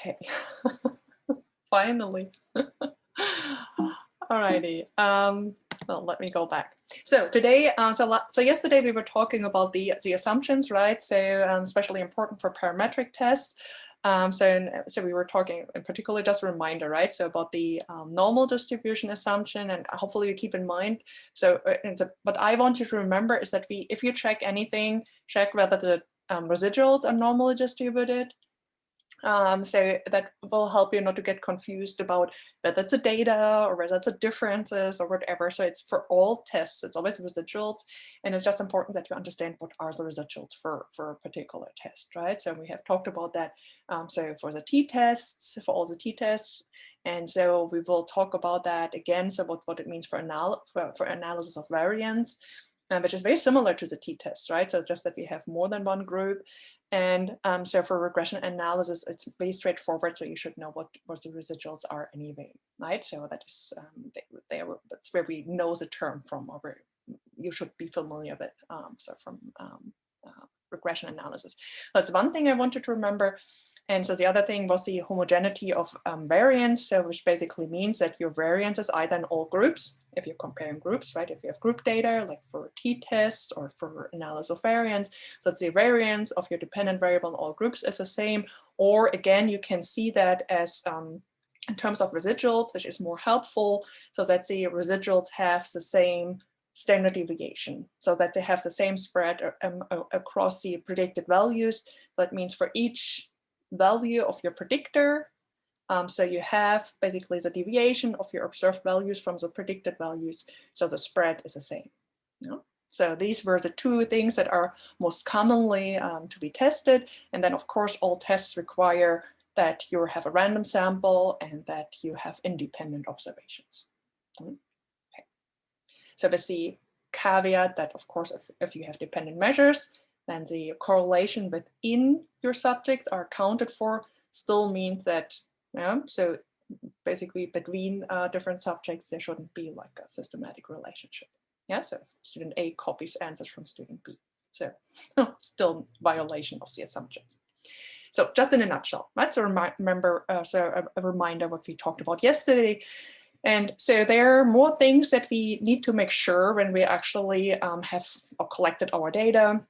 Okay, finally. Alrighty. Well, let me go back. So today, so yesterday we were talking about the assumptions, right? So especially important for parametric tests. So we were talking in particular, just a reminder, right? So about the normal distribution assumption, and hopefully you keep in mind. So what I want you to remember is that if you check anything, check whether the residuals are normally distributed. So that will help you not to get confused about whether it's a data or whether it's a differences or whatever. So it's for all tests, it's always residuals. And it's just important that you understand what are the residuals for a particular test, right? So we have talked about that. So for the t-tests, for all the t-tests. And so we will talk about that again. So what it means for analysis of variance. Which is very similar to the t-test, right? So it's just that we have more than one group. And so for regression analysis, it's very straightforward. So you should know what the residuals are anyway, right? So that is that's where we know the term from, or where you should be familiar with. So from regression analysis. That's one thing I wanted to remember. And so the other thing was the homogeneity of variance, so which basically means that your variance is either in all groups, if you're comparing groups, right? If you have group data, like for t-tests or for analysis of variance, so it's the variance of your dependent variable in all groups is the same. Or again, you can see that as in terms of residuals, which is more helpful, so that the residuals have the same standard deviation, so that they have the same spread across the predicted values. That means for each value of your predictor, so you have basically the deviation of your observed values from the predicted values, so the spread is the same. So these were the two things that are most commonly to be tested. And then of course all tests require that you have a random sample and that you have independent observations. Okay. So with the caveat that of course if you have dependent measures, then the correlation within your subjects are accounted for, still means that, so basically between different subjects, there shouldn't be like a systematic relationship. Yeah, so student A copies answers from student B. So still violation of the assumptions. So just in a nutshell, right? So remember, so a reminder what we talked about yesterday. And so there are more things that we need to make sure when we actually have collected our data.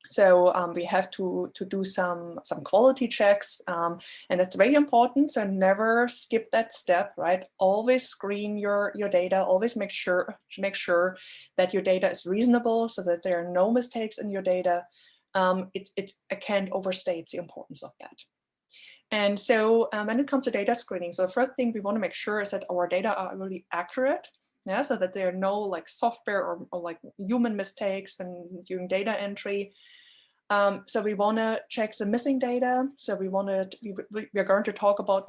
So we have to do some quality checks, and it's very important. So never skip that step, right? Always screen your data. Always make sure that your data is reasonable, so that there are no mistakes in your data. I can't overstate the importance of that. And so when it comes to data screening, so the first thing we want to make sure is that our data are really accurate. Yeah, so that there are no like software or like human mistakes when doing data entry. So we want to check the missing data. So we're going to talk about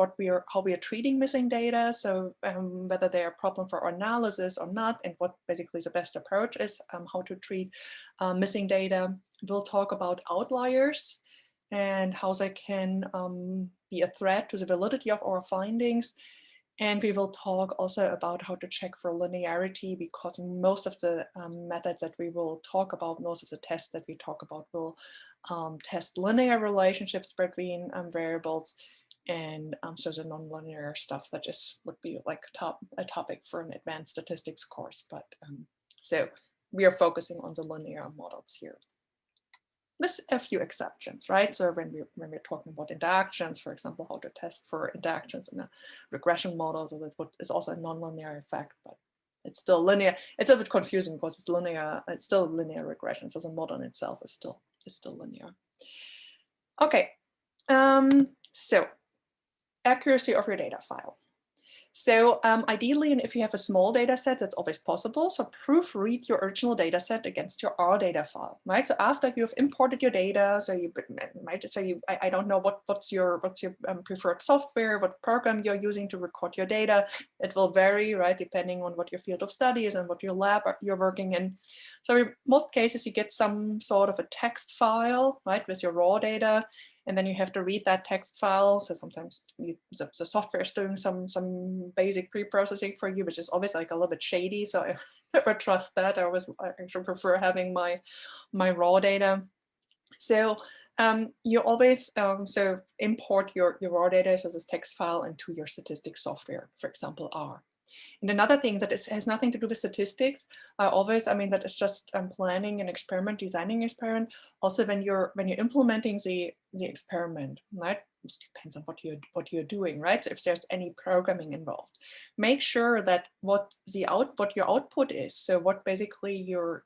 how we are treating missing data. So whether they're a problem for our analysis or not, and what basically the best approach is, how to treat missing data. We'll talk about outliers and how they can be a threat to the validity of our findings. And we will talk also about how to check for linearity, because most of the methods that we will talk about, most of the tests that we talk about will test linear relationships between variables. And so the nonlinear stuff that just would be like a topic for an advanced statistics course. But so we are focusing on the linear models here, with a few exceptions, right? So when we're talking about interactions, for example, how to test for interactions in a regression model, so that is also a nonlinear effect, but it's still linear. It's a bit confusing because it's linear. It's still linear regression, so the model in itself is still linear. Okay, so accuracy of your data file. So ideally, and if you have a small data set, that's always possible. So proofread your original data set against your R data file, right? So after you've imported your data, so you might say, I don't know what's your preferred software, what program you're using to record your data. It will vary, right, depending on what your field of study is and what your lab you're working in. So in most cases, you get some sort of a text file, right, with your raw data. And then you have to read that text file. So sometimes the software is doing some basic pre-processing for you, which is always like a little bit shady. So I never trust that. I actually prefer having my raw data. So You always so import your raw data as this text file into your statistics software, for example, R. And another thing that has nothing to do with statistics, always, I mean, that is just planning an experiment, designing an experiment. Also, when you're implementing the experiment, right? It depends on what you're doing, right? So if there's any programming involved, make sure that what your output is. So what basically your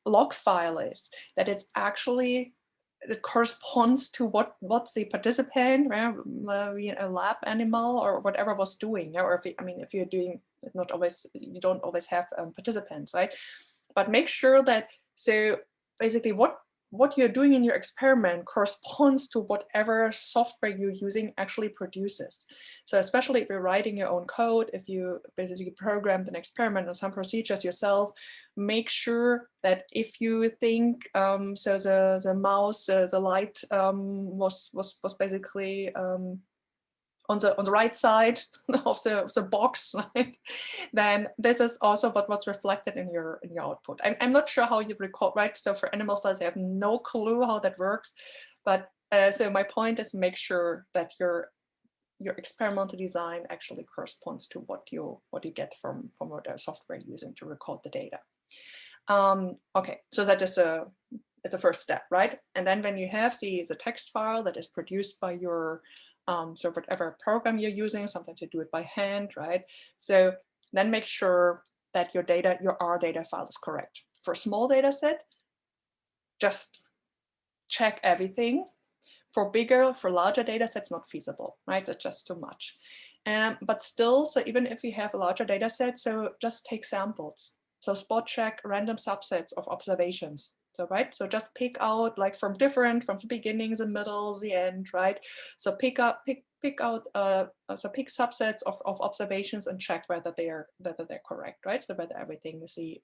log file is, that it's actually, it corresponds to what the participant, a lab animal or whatever was doing. Or if you're doing, not always, you don't always have participants, right? But make sure that, so basically what you're doing in your experiment corresponds to whatever software you're using actually produces. So especially if you're writing your own code, if you basically programmed an experiment or some procedures yourself, make sure that if you think so the mouse, the light was basically on the right side of the box, right? Then this is also what's reflected in your output. I'm not sure how you record, right? So for animal studies, I have no clue how that works, but so my point is make sure that your experimental design actually corresponds to what you get from what software you're using to record the data. Okay, so that is it's a first step, right? And then when you have the text file that is produced by your so whatever program you're using, sometimes you do it by hand, right? So then make sure that your R data file is correct. For a small data set, just check everything. For larger data sets, not feasible, right? That's just too much. But still, so even if you have a larger data set, so just take samples. So spot check random subsets of observations. So, right, so just pick out like from the beginning, the middle, the end, right? So pick subsets of observations and check whether they're correct, right? So whether everything with the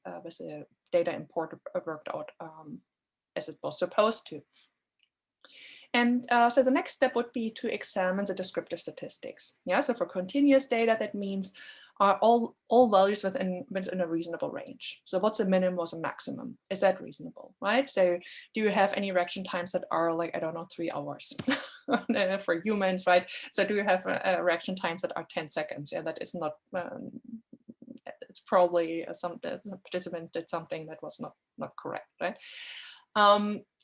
data import worked out as it was supposed to. And so the next step would be to examine the descriptive statistics. Yeah, so for continuous data, that means all values within a reasonable range. So what's a minimum, what's a maximum? Is that reasonable, right? So do you have any reaction times that are like, I don't know, 3 hours for humans, right? So do you have reaction times that are 10 seconds? Yeah, that is not, it's probably the participant did something that was not correct, right?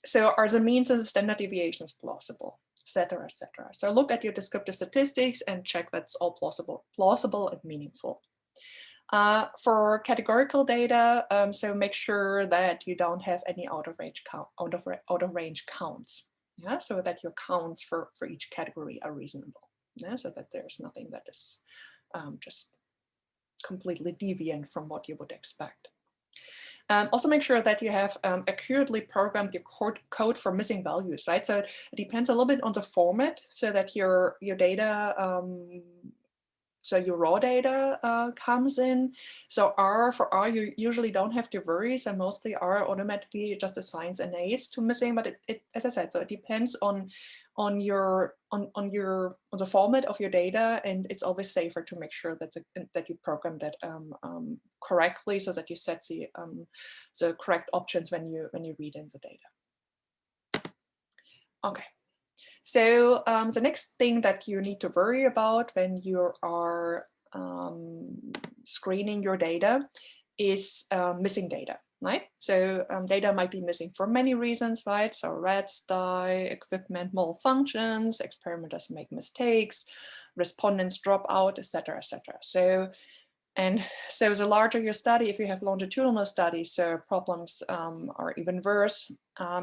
So are the means and the standard deviations plausible, et cetera, et cetera. So look at your descriptive statistics and check that's all plausible and meaningful. For categorical data, so make sure that you don't have any out of range counts. Yeah, so that your counts for each category are reasonable. Yeah, so that there's nothing that is just completely deviant from what you would expect. Also make sure that you have accurately programmed your code for missing values, right? So it depends a little bit on the format, so that your data, so your raw data comes in. So for R, you usually don't have to worry. So mostly R automatically just assigns NAs to missing, but it as I said, so it depends on the format of your data, and it's always safer to make sure that you program that correctly, so that you set the correct options when you read in the data. Okay. So the next thing that you need to worry about when you are screening your data is missing data, right? So data might be missing for many reasons, right? So rats die, equipment malfunctions, experimenters make mistakes, respondents drop out, etc., etc. So the larger your study, if you have longitudinal studies, so problems are even worse.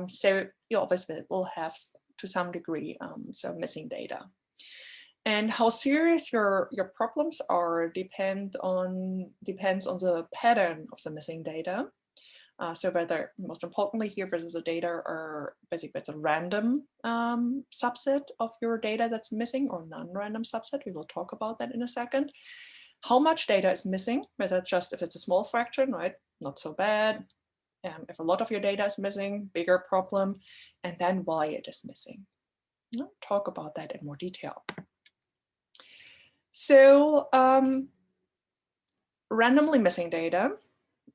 So you obviously will have, to some degree, so missing data. And how serious your problems are depends on the pattern of the missing data. So whether, most importantly here, whether the data are basically it's a random subset of your data that's missing or non-random subset. We will talk about that in a second. How much data is missing, whether just if it's a small fraction, right, not so bad. If a lot of your data is missing, bigger problem, and then why it is missing. I'll talk about that in more detail. So randomly missing data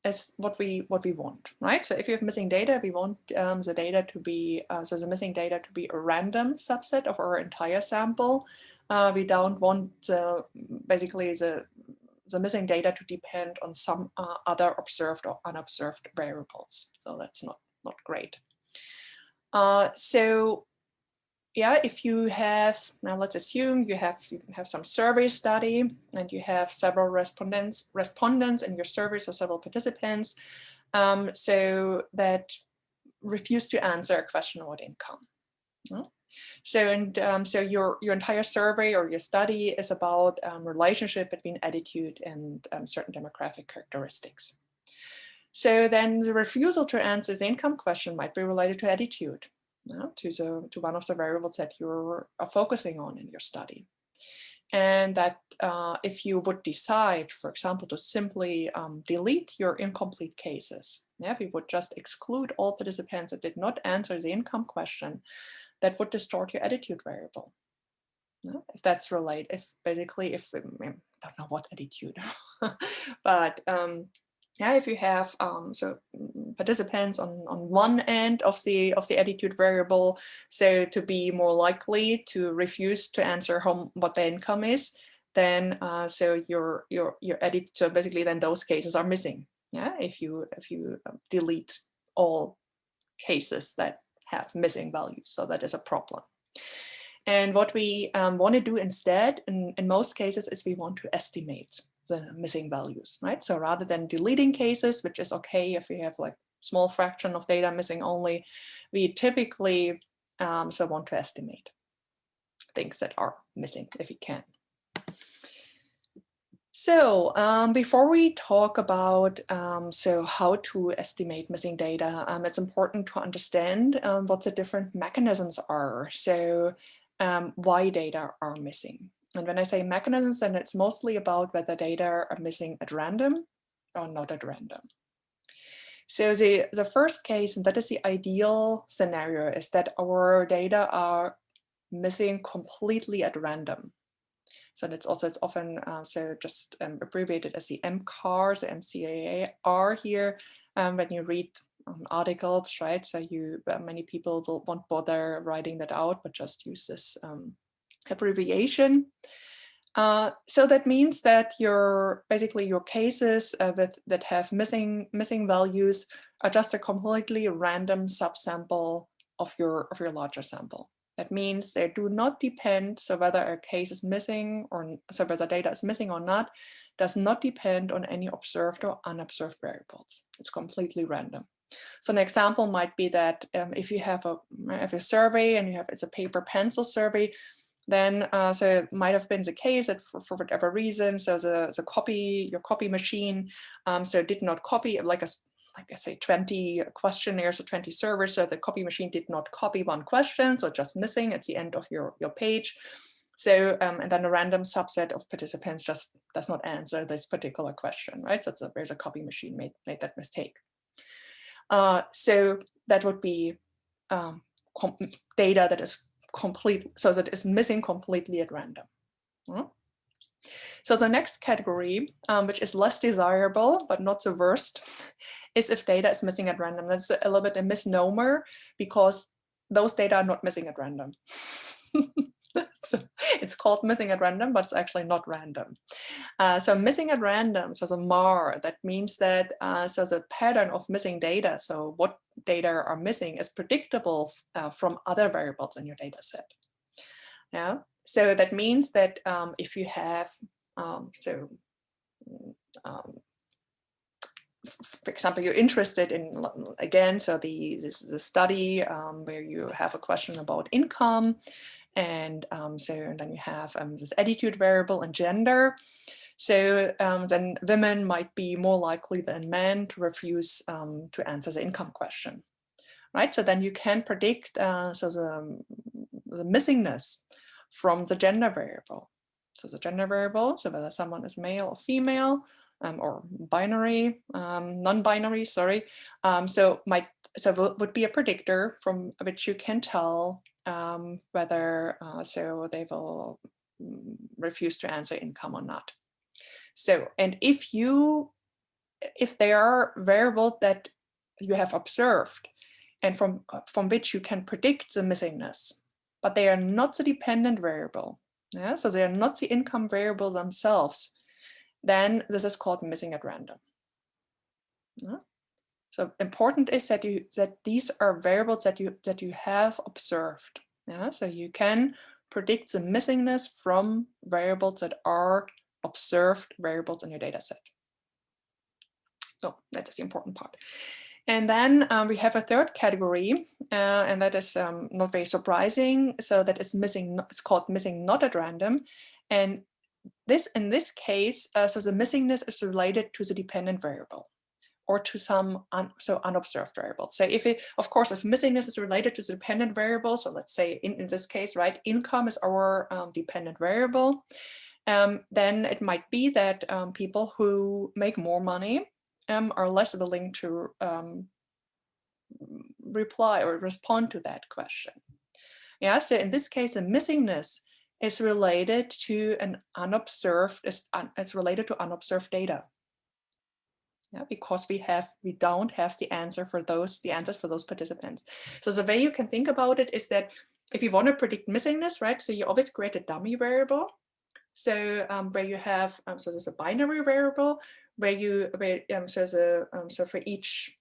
is what we want, right? So if you have missing data, we want the data to be so the missing data to be a random subset of our entire sample. We don't want basically the missing data to depend on some other observed or unobserved variables. So that's not great. So yeah, if you have, now let's assume you have some survey study and you have several respondents in your survey, so several participants, so that refuse to answer a question about income. So your entire survey or your study is about relationship between attitude and certain demographic characteristics. So then the refusal to answer the income question might be related to attitude, to one of the variables that you're focusing on in your study. And that if you would decide, for example, to simply delete your incomplete cases, if you would just exclude all participants that did not answer the income question, that would distort your attitude variable. If that's related, if I don't know what attitude, but yeah, if you have participants on one end of the attitude variable, so to be more likely to refuse to answer what the income is, then so your attitude, so basically then those cases are missing. Yeah, if you delete all cases that have missing values, so that is a problem. And what we want to do instead, in most cases, is we want to estimate the missing values, right? So rather than deleting cases, which is okay if we have like small fraction of data missing only, we typically want to estimate things that are missing if we can. So before we talk about how to estimate missing data, it's important to understand what the different mechanisms are. So why data are missing. And when I say mechanisms, then it's mostly about whether data are missing at random or not at random. So the first case, and that is the ideal scenario, is that our data are missing completely at random. So it's often just abbreviated as the MCAR, the MCAR here, when you read articles, right? So many people won't bother writing that out, but just use this abbreviation. So that means that your cases that have missing values are just a completely random subsample of your larger sample. That means they do not depend, so whether a case is missing or so whether data is missing or not, does not depend on any observed or unobserved variables. It's completely random. So an example might be that if you have a survey and it's a paper pencil survey, then so it might have been the case that for whatever reason, so your copy machine so did not copy like I say 20 questionnaires or 20 servers, so the copy machine did not copy one question, so just missing at the end of your page. So and then a random subset of participants just does not answer this particular question, right? So there's a copy machine made that mistake. So that would be data that is complete, so that is missing completely at random. So the next category, which is less desirable but not the worst, is if data is missing at random. That's a little bit a misnomer because those data are not missing at random. So it's called missing at random, but it's actually not random. So missing at random, so the MAR, that means that so the pattern of missing data, so what data are missing, is predictable from other variables in your data set. Yeah. So that means that if you have for example, you're interested in, again, so this is a study where you have a question about income, and then you have this attitude variable and gender. So then women might be more likely than men to refuse to answer the income question, right? So then you can predict the missingness from the gender variable. So the gender variable, so whether someone is male or female, or binary, non-binary, sorry. So would be a predictor from which you can tell whether so they will refuse to answer income or not. So, and if you if they are variables that you have observed and from which you can predict the missingness, but they are not the dependent variable, yeah, so they are not the income variable themselves, then this is called missing at random. Yeah? So important is that these are variables that you have observed. Yeah? So you can predict the missingness from variables that are observed variables in your data set. So that is the important part. And then we have a third category, and that is not very surprising. So that is missing. It's called missing not at random, and in this case, so the missingness is related to the dependent variable or to some unobserved variables. So of course, if missingness is related to the dependent variable, so let's say in this case, right, income is our dependent variable, then it might be that people who make more money are less willing to reply or respond to that question. Yeah, so in this case, the missingness is related to an unobserved, it's related to unobserved data. Yeah, because we don't have the answers for those participants. So the way you can think about it is that if you want to predict missingness, right, so you always create a dummy variable. So where you have, so there's a binary variable where so for each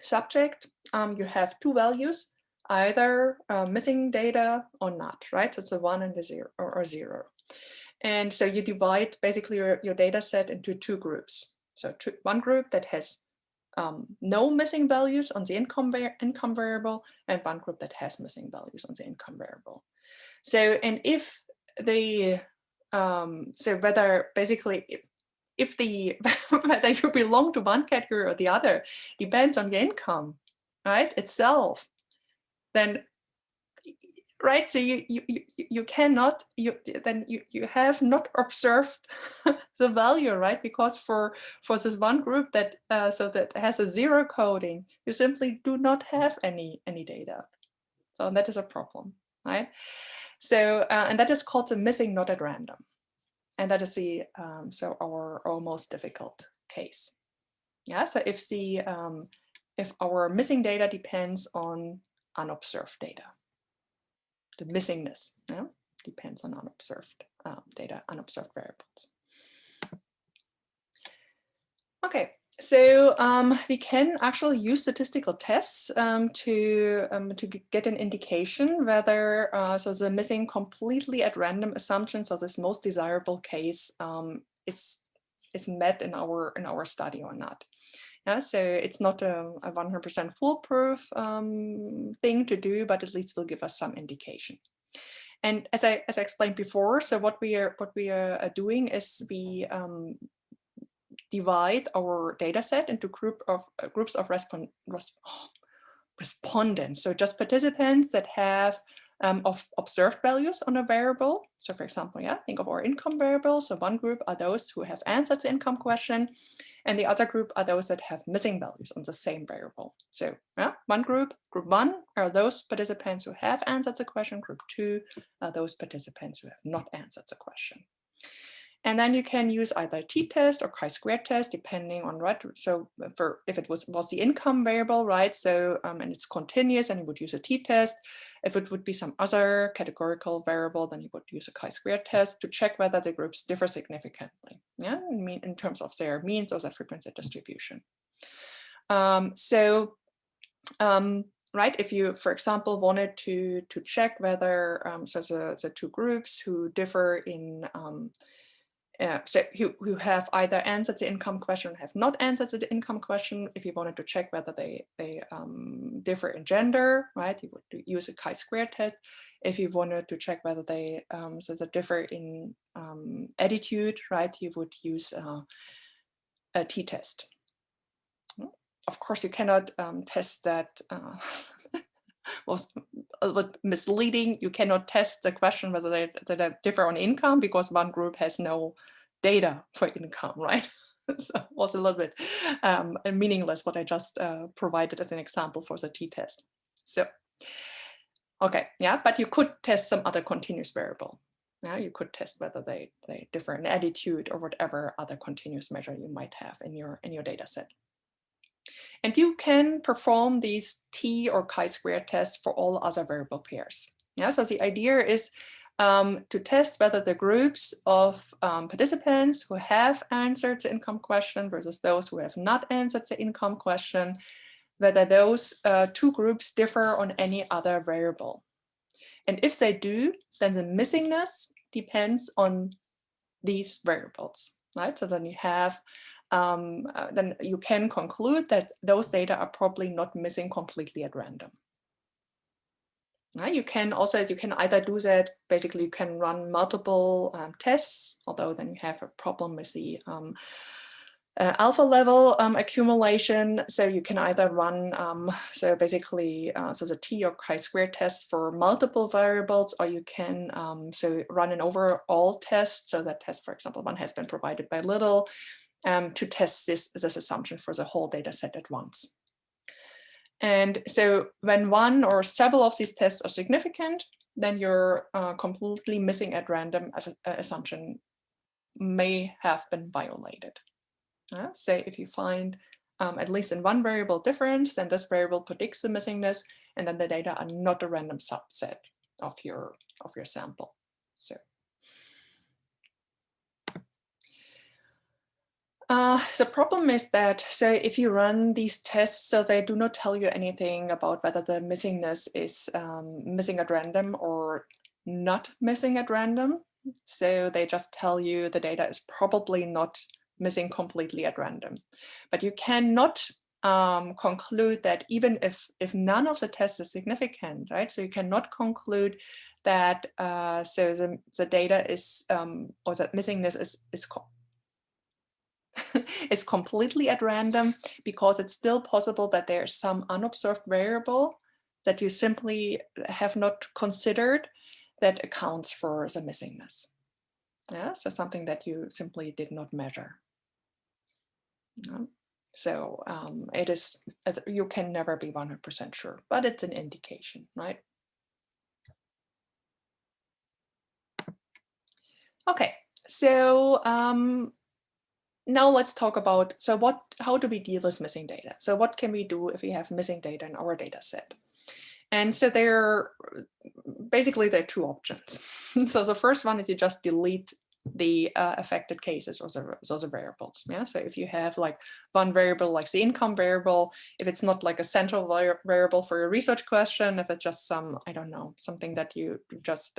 subject, you have two values, either missing data or not, right? So it's a 1 and a 0 or 0. And so you divide basically your data set into two groups. So one group that has no missing values on the income variable, and one group that has missing values on the income variable. So, and if the so whether basically if the whether you belong to one category or the other depends on your income, right, itself, then right, so you cannot, you have not observed the value, right, because for this one group that so that has a 0 coding, you simply do not have any data. So that is a problem, right? So and that is called the missing not at random, and that is the so our most difficult case. Yeah, so if our missing data depends on unobserved data, the missingness, yeah, depends on unobserved data, unobserved variables. Okay, so we can actually use statistical tests to get an indication whether so the missing completely at random assumption, so this most desirable case, is met in our study or not. Yeah, so it's not a 100% foolproof thing to do, but at least will give us some indication. And as I explained before, so what we are doing is we divide our data set into groups of respondents. So just participants that have observed values on a variable. So for example, yeah, think of our income variable. So one group are those who have answered the income question, and the other group are those that have missing values on the same variable. So yeah, one group 1 are those participants who have answered the question. Group 2 are those participants who have not answered the question. And then you can use either a t-test or chi-square test, depending on what. So for if it was the income variable, right? So and it's continuous, and you would use a t-test. If it would be some other categorical variable, then you would use a chi-square test to check whether the groups differ significantly. Yeah, in terms of their means or their frequency distribution. Right, if you, for example, wanted to check whether so the two groups who differ in so who have either answered the income question or have not answered the income question, if you wanted to check whether they differ in gender, right, you would use a chi-square test. If you wanted to check whether they differ in attitude, right, you would use a t-test. Of course, you cannot test that. Was a little misleading. You cannot test the question whether they differ on income because one group has no data for income, right? So it was a little bit meaningless what I just provided as an example for the t-test. So, okay, yeah, but you could test some other continuous variable. Now you could test whether they differ in attitude or whatever other continuous measure you might have in your data set. And you can perform these t or chi-square tests for all other variable pairs. Yeah, so the idea is to test whether the groups of participants who have answered the income question versus those who have not answered the income question, whether those two groups differ on any other variable. And if they do, then the missingness depends on these variables, right? So then you have, then you can conclude that those data are probably not missing completely at random. Right? You can either do that, basically you can run multiple tests, although then you have a problem with the alpha level accumulation. So you can either run, so basically, so the t or chi-square test for multiple variables, or you can so run an overall test. So that test, for example, one has been provided by Little to test this assumption for the whole data set at once. And so when one or several of these tests are significant, then your completely missing at random assumption may have been violated. Say if you find at least in one variable difference, then this variable predicts the missingness, and then the data are not a random subset of your sample. So. The problem is that, so if you run these tests, so they do not tell you anything about whether the missingness is missing at random or not missing at random. So they just tell you the data is probably not missing completely at random. But you cannot conclude that even if none of the tests is significant, right? So you cannot conclude that so the data is, or that missingness is it's completely at random, because it's still possible that there's some unobserved variable that you simply have not considered that accounts for the missingness. Yeah, so something that you simply did not measure. Yeah. So it is, you can never be 100% sure, but it's an indication, right? Okay, so now let's talk about, so how do we deal with missing data? So what can we do if we have missing data in our data set? And so basically there are two options. So the first one is you just delete the affected cases or those are variables. Yeah. So if you have like one variable, like the income variable, if it's not like a central variable for your research question, if it's just some, I don't know, something that you just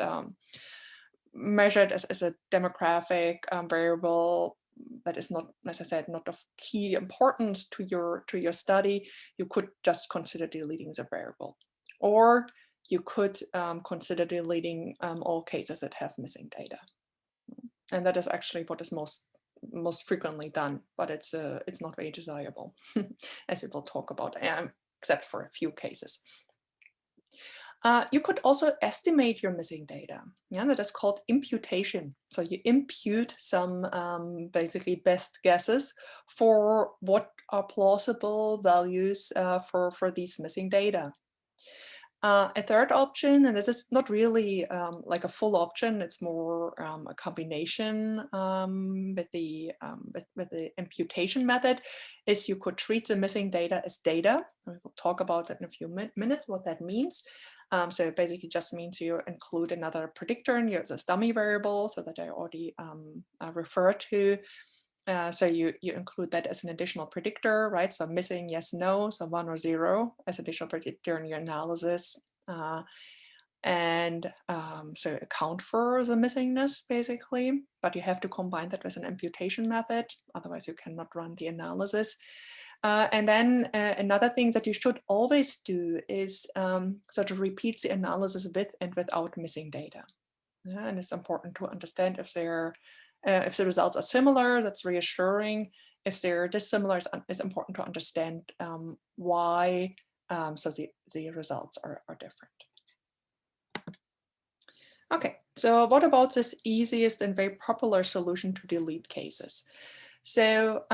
measured as a demographic variable that is not, as I said, not of key importance to your study, you could just consider deleting the variable. Or you could consider deleting all cases that have missing data. And that is actually what is most frequently done, but it's not very desirable, as we will talk about, except for a few cases. You could also estimate your missing data. Yeah, that is called imputation. So you impute some basically best guesses for what are plausible values for these missing data. A third option, and this is not really like a full option, it's more a combination with the imputation method, is you could treat the missing data as data. We will talk about that in a few minutes, what that means. So it basically just means you include another predictor in your dummy variable, so that I already referred to. So you include that as an additional predictor, right? So missing, yes, no, so 1 or 0 as additional predictor in your analysis. And so account for the missingness, basically, but you have to combine that with an imputation method, otherwise you cannot run the analysis. And then another thing that you should always do is sort of repeat the analysis with and without missing data. Yeah, and it's important to understand if the results are similar, that's reassuring. If they're dissimilar, it's important to understand why so the results are different. Okay, so what about this easiest and very popular solution to delete cases? So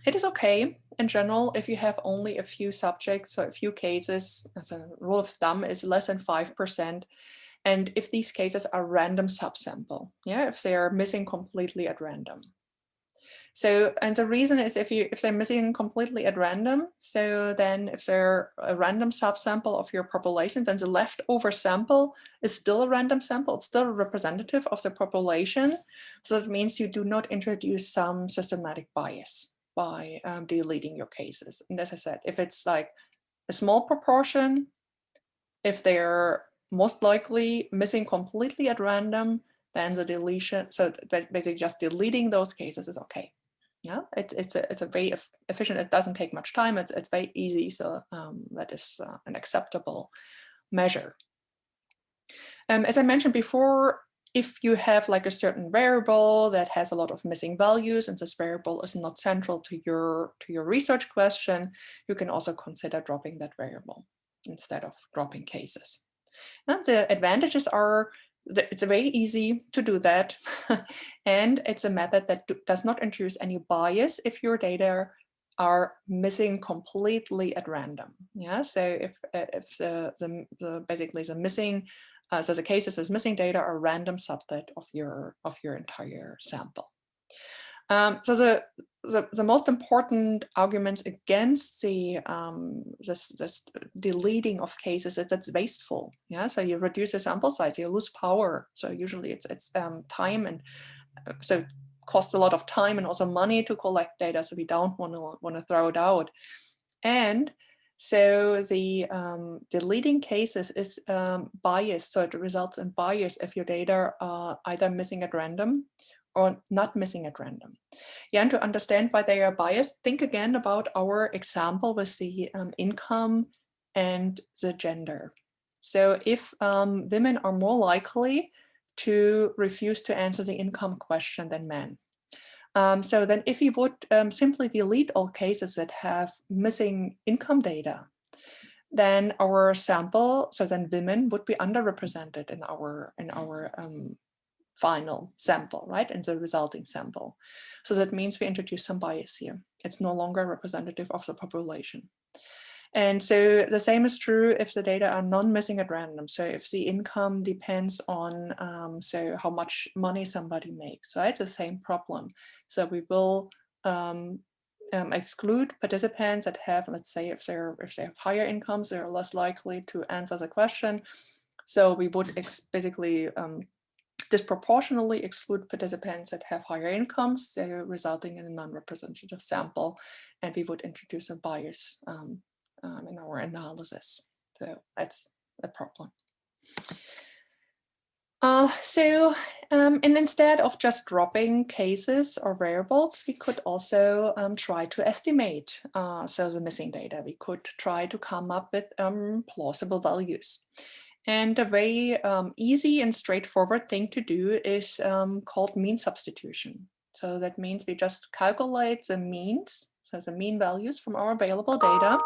it is okay in general if you have only a few subjects, so a few cases, as a rule of thumb is less than 5%. and if these cases are random subsample, yeah, if they are missing completely at random. So, and the reason is if they're missing completely at random, so then if they're a random subsample of your population, then the leftover sample is still a random sample. It's still representative of the population. So that means you do not introduce some systematic bias by deleting your cases. And as I said, if it's like a small proportion, if they're most likely missing completely at random, then the deletion, so basically just deleting those cases is okay. Yeah, it's a very efficient. It doesn't take much time. It's very easy. So that is an acceptable measure. As I mentioned before, if you have like a certain variable that has a lot of missing values and this variable is not central to your research question, you can also consider dropping that variable instead of dropping cases. And the advantages are it's very easy to do that. And it's a method that does not introduce any bias if your data are missing completely at random. Yeah, so if basically the missing, so the cases with missing data are random subset of your entire sample. So the most important arguments against the this deleting of cases is it's wasteful. Yeah, so you reduce the sample size, you lose power. So usually it's time, and so it costs a lot of time and also money to collect data. So we don't want to throw it out. And so the deleting cases is biased. So it results in bias if your data are either missing at random or not missing at random. Yeah, and to understand why they are biased, think again about our example with the income and the gender. So if women are more likely to refuse to answer the income question than men. So then if you would simply delete all cases that have missing income data, then our sample, so then women would be underrepresented in our final sample, right, and the resulting sample. So that means we introduce some bias here. It's no longer representative of the population. And so the same is true if the data are non-missing at random. So if the income depends on so how much money somebody makes, right, the same problem. So we will exclude participants that have, let's say, if they have higher incomes, they're less likely to answer the question. So we would basically disproportionately exclude participants that have higher incomes, so resulting in a non-representative sample, and we would introduce a bias in our analysis. So that's a problem. And instead of just dropping cases or variables, we could also try to estimate so the missing data. We could try to come up with plausible values. And a very easy and straightforward thing to do is called mean substitution. So that means we just calculate the means, so the mean values from our available data.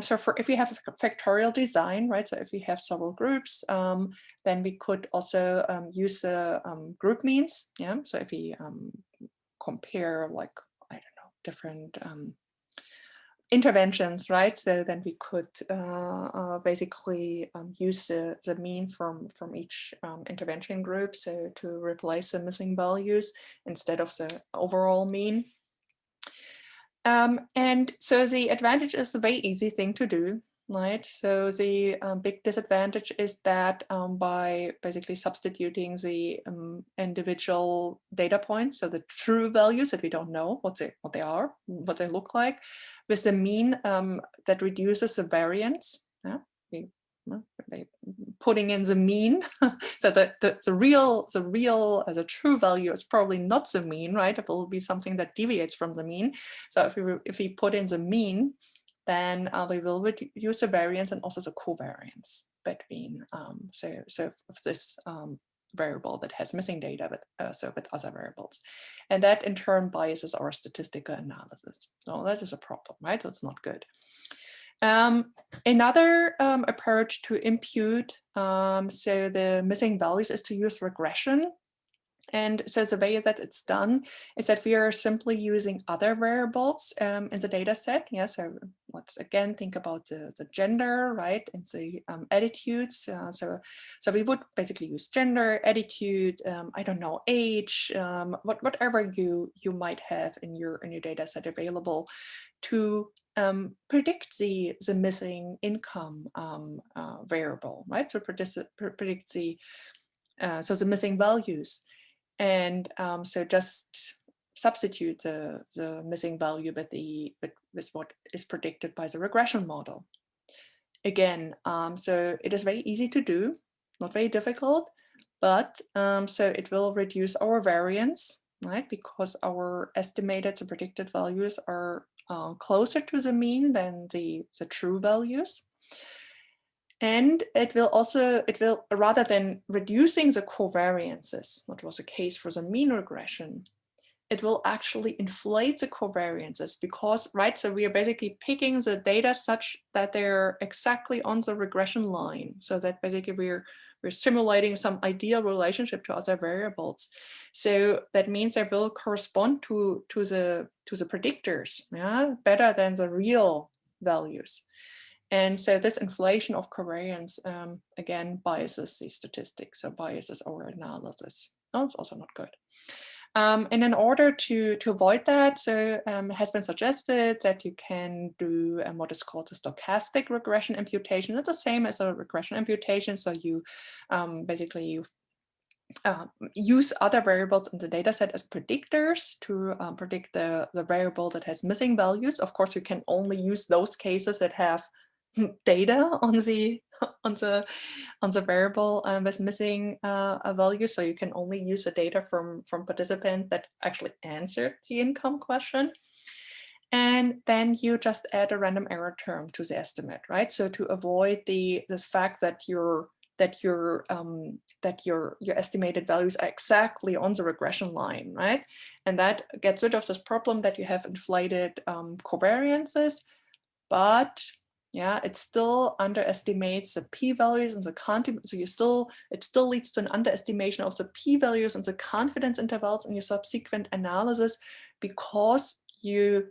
So if we have a factorial design, right, so if we have several groups, then we could also use the group means. Yeah, so if we compare, like, I don't know, different interventions, right? So then we could basically use the mean from each intervention group, so to replace the missing values instead of the overall mean. And so the advantage is a very easy thing to do, right? So the big disadvantage is that by basically substituting the individual data points, so the true values that we don't know what they are, what they look like, with the mean, that reduces the variance. Yeah? Putting in the mean, so that the real as a true value is probably not the mean, right? It will be something that deviates from the mean. So if we put in the mean, then we will reduce the variance and also the covariance between so of this variable that has missing data with other variables, and that in turn biases our statistical analysis. So that is a problem, right? That's not good. Another approach to impute so the missing values is to use regression. And so the way that it's done is that we are simply using other variables in the data set. Yeah, so let's again think about the gender, right, and the attitudes. So we would basically use gender, attitude, I don't know, age, whatever you might have in your data set available to predict the missing income variable, right? To predict the so the missing values. And so just substitute the missing value with what is predicted by the regression model. Again, so it is very easy to do, not very difficult, but so it will reduce our variance, right? Because our estimated, the predicted values are closer to the mean than the true values. And it will, rather than reducing the covariances, what was the case for the mean regression, it will actually inflate the covariances because, right, so we are basically picking the data such that they're exactly on the regression line. So that basically we're simulating some ideal relationship to other variables. So that means they will correspond to the predictors, yeah, better than the real values. And so this inflation of covariance, again, biases the statistics, so biases our analysis. No, it's also not good. And in order to avoid that, so it has been suggested that you can do what is called a stochastic regression imputation. It's the same as a regression imputation. So you basically use other variables in the data set as predictors to predict the variable that has missing values. Of course, you can only use those cases that have data on the variable with missing a value. So you can only use the data from participant that actually answered the income question. And then you just add a random error term to the estimate, right? So to avoid this fact that your estimated values are exactly on the regression line, right? And that gets rid of this problem that you have inflated covariances, but yeah, it still underestimates the p-values and the so it still leads to an underestimation of the p-values and the confidence intervals in your subsequent analysis, because you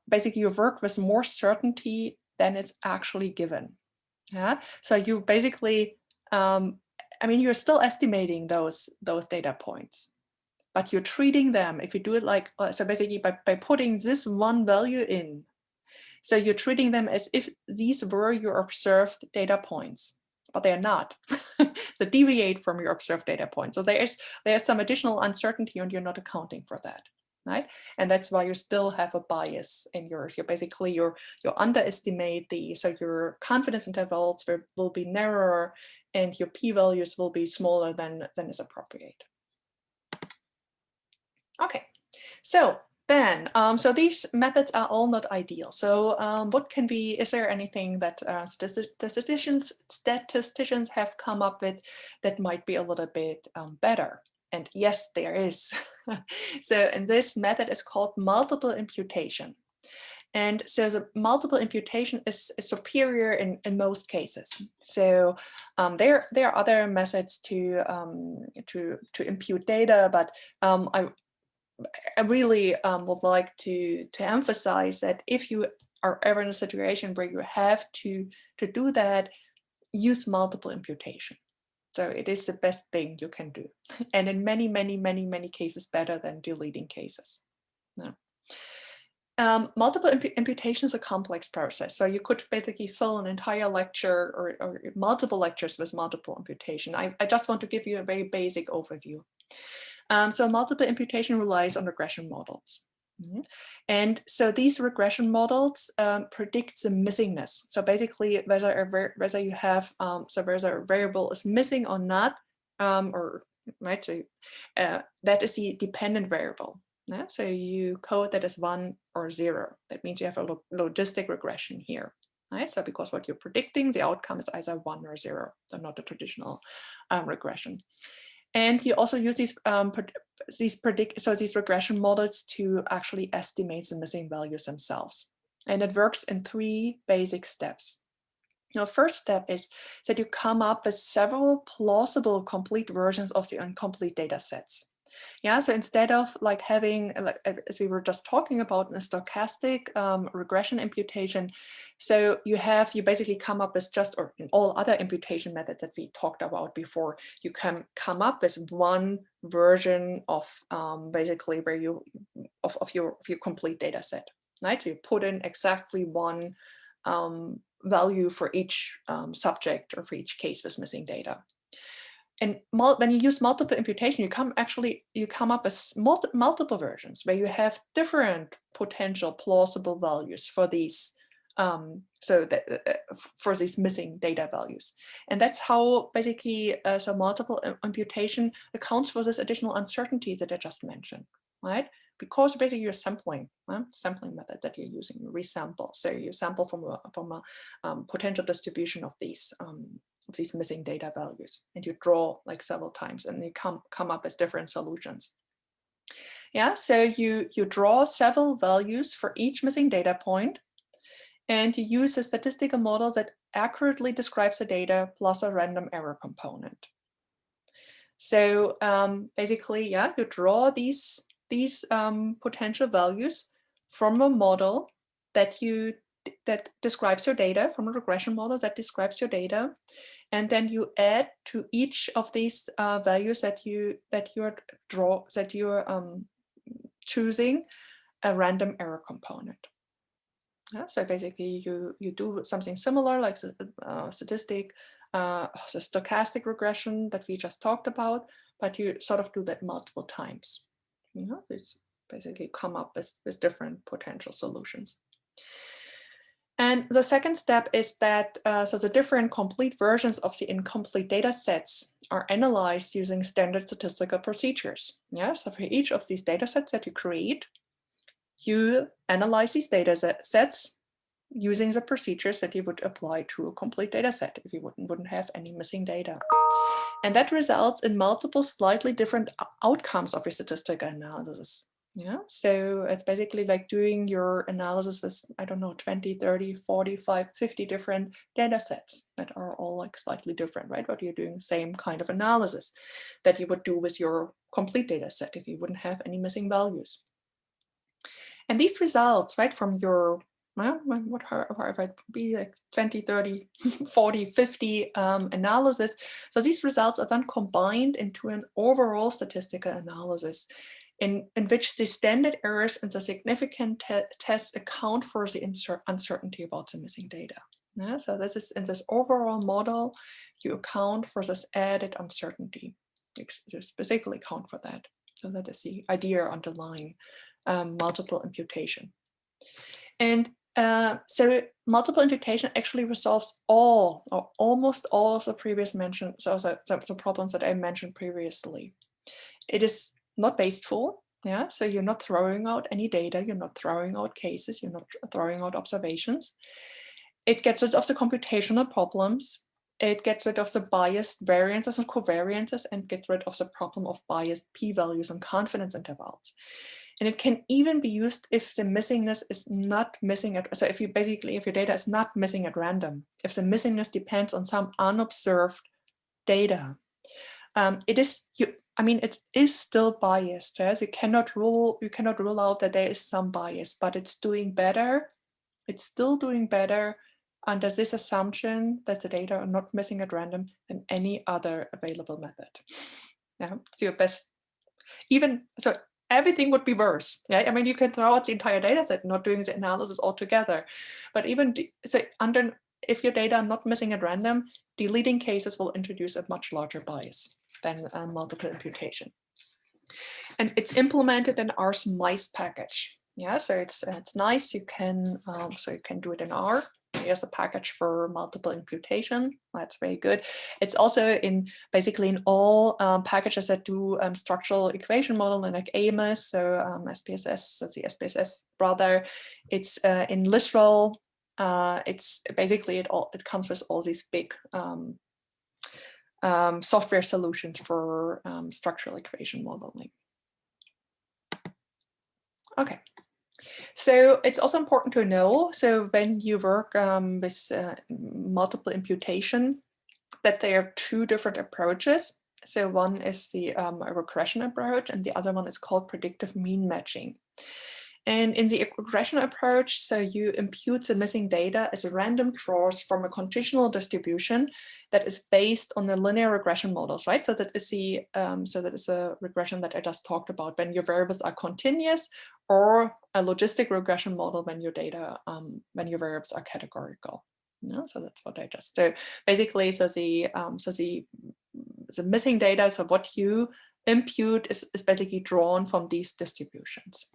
basically you work with more certainty than is actually given. Yeah, so you basically, I mean, you're still estimating those data points, but you're treating them, if you do it like, so basically by putting this one value in, so you're treating them as if these were your observed data points, but they're not. They deviate from your observed data points. So there's some additional uncertainty and you're not accounting for that, right? And that's why you still have a bias in your basically you underestimate so your confidence intervals will be narrower and your p-values will be smaller than is appropriate. Okay, so then, so these methods are all not ideal. So what can be, is there anything that statisticians have come up with that might be a little bit better? And yes, there is. So, and this method is called multiple imputation. And so the multiple imputation is superior in most cases. So there are other methods to impute data, but I really would like to emphasize that if you are ever in a situation where you have to do that, use multiple imputation. So it is the best thing you can do, and in many, many, many, many cases better than deleting cases. No. Multiple imputation is a complex process. So you could basically fill an entire lecture or multiple lectures with multiple imputation. I just want to give you a very basic overview. So multiple imputation relies on regression models. And so these regression models predict the missingness. So basically whether you have, so whether a variable is missing or not, or right, so that is the dependent variable. Yeah? So you code that as 1 or 0. That means you have a logistic regression here. Right? So because what you're predicting, the outcome is either 1 or 0, so not a traditional regression. And you also use these regression models to actually estimate the missing values themselves. And it works in 3 basic steps. Your first step is that you come up with several plausible complete versions of the incomplete data sets. Yeah, so instead of like having, like, as we were just talking about, a stochastic regression imputation, so you basically come up with just, or in all other imputation methods that we talked about before, you can come up with one version of basically where you of your complete data set, right? So you put in exactly one value for each subject or for each case with missing data. And when you use multiple imputation, you come up with multiple versions where you have different potential plausible values for these for these missing data values. And that's how basically so multiple imputation accounts for this additional uncertainty that I just mentioned, right? Because basically you're sampling method that you're using, resample. So you sample from a potential distribution of these missing data values, and you draw like several times, and you come up with different solutions. Yeah, so you draw several values for each missing data point, and you use a statistical model that accurately describes the data plus a random error component. So basically, yeah, you draw these potential values from a model that describes your data, from a regression model that describes your data, and then you add to each of these values that you're choosing a random error component. Yeah, so basically you do something similar like the stochastic regression that we just talked about, but you sort of do that multiple times. You know, it's basically come up with different potential solutions. And the second step is that so the different complete versions of the incomplete data sets are analyzed using standard statistical procedures. Yeah, so for each of these data sets that you create, you analyze these data sets using the procedures that you would apply to a complete data set if you wouldn't have any missing data. And that results in multiple slightly different outcomes of your statistical analysis. Yeah, so it's basically like doing your analysis with, I don't know, 20, 30, 45, 50 different data sets that are all like slightly different, right? But you're doing the same kind of analysis that you would do with your complete data set if you wouldn't have any missing values. And these results, right, from your, well, whatever it be, like 20, 30, 40, 50 analysis. So these results are then combined into an overall statistical analysis in which the standard errors and the significant tests account for the uncertainty about the missing data. Yeah, so this is in this overall model, you account for this added uncertainty. You specifically account for that. So that is the idea underlying multiple imputation. And so multiple imputation actually resolves all or almost all of the previous mentioned, so the problems that I mentioned previously. It is not wasteful, yeah, so you're not throwing out any data, you're not throwing out cases, you're not throwing out observations. It gets rid of the computational problems. It gets rid of the biased variances and covariances, and gets rid of the problem of biased p-values and confidence intervals. And it can even be used if the missingness is not missing so if your data is not missing at random, if the missingness depends on some unobserved data, it is still biased. Yes? You cannot rule out that there is some bias, but it's doing better. It's still doing better under this assumption that the data are not missing at random than any other available method. Yeah, it's your best. Even so, everything would be worse. Yeah, I mean, you can throw out the entire data set, not doing the analysis altogether. But even so, if your data are not missing at random, deleting cases will introduce a much larger bias than multiple imputation. And it's implemented in R's mice package. Yeah, so it's nice. You can do it in R. Here's a package for multiple imputation. That's very good. It's also basically in all packages that do structural equation modeling, like AMOS, so SPSS, so the SPSS brother. It's in Lisrel. It's basically it comes with all these big software solutions for structural equation modeling. Okay, So it's also important to know, so when you work with multiple imputation, that there are two different approaches. So one is the regression approach, and the other one is called predictive mean matching. And in the regression approach, so you impute the missing data as random draws from a conditional distribution that is based on the linear regression models, right? So that is the that is a regression that I just talked about, when your variables are continuous, or a logistic regression model when your data, when your variables are categorical. No, so that's what I just. So basically, the missing data, so what you impute is basically drawn from these distributions.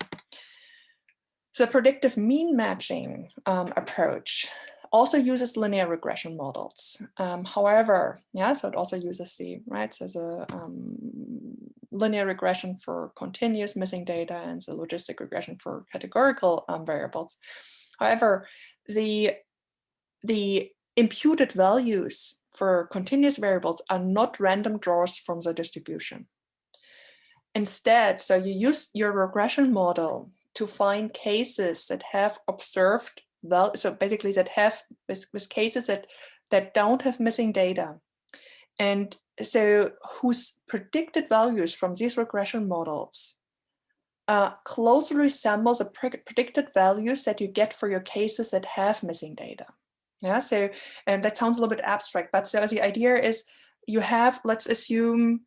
The predictive mean matching approach also uses linear regression models. However, yeah, so it also uses the, right, so the linear regression for continuous missing data and the logistic regression for categorical variables. However, the imputed values for continuous variables are not random draws from the distribution. Instead, so you use your regression model to find cases that have observed, well, so basically that have with cases that don't have missing data, and so whose predicted values from these regression models closely resembles the predicted values that you get for your cases that have missing data. Yeah, so, and that sounds a little bit abstract, but so the idea is you have, let's assume,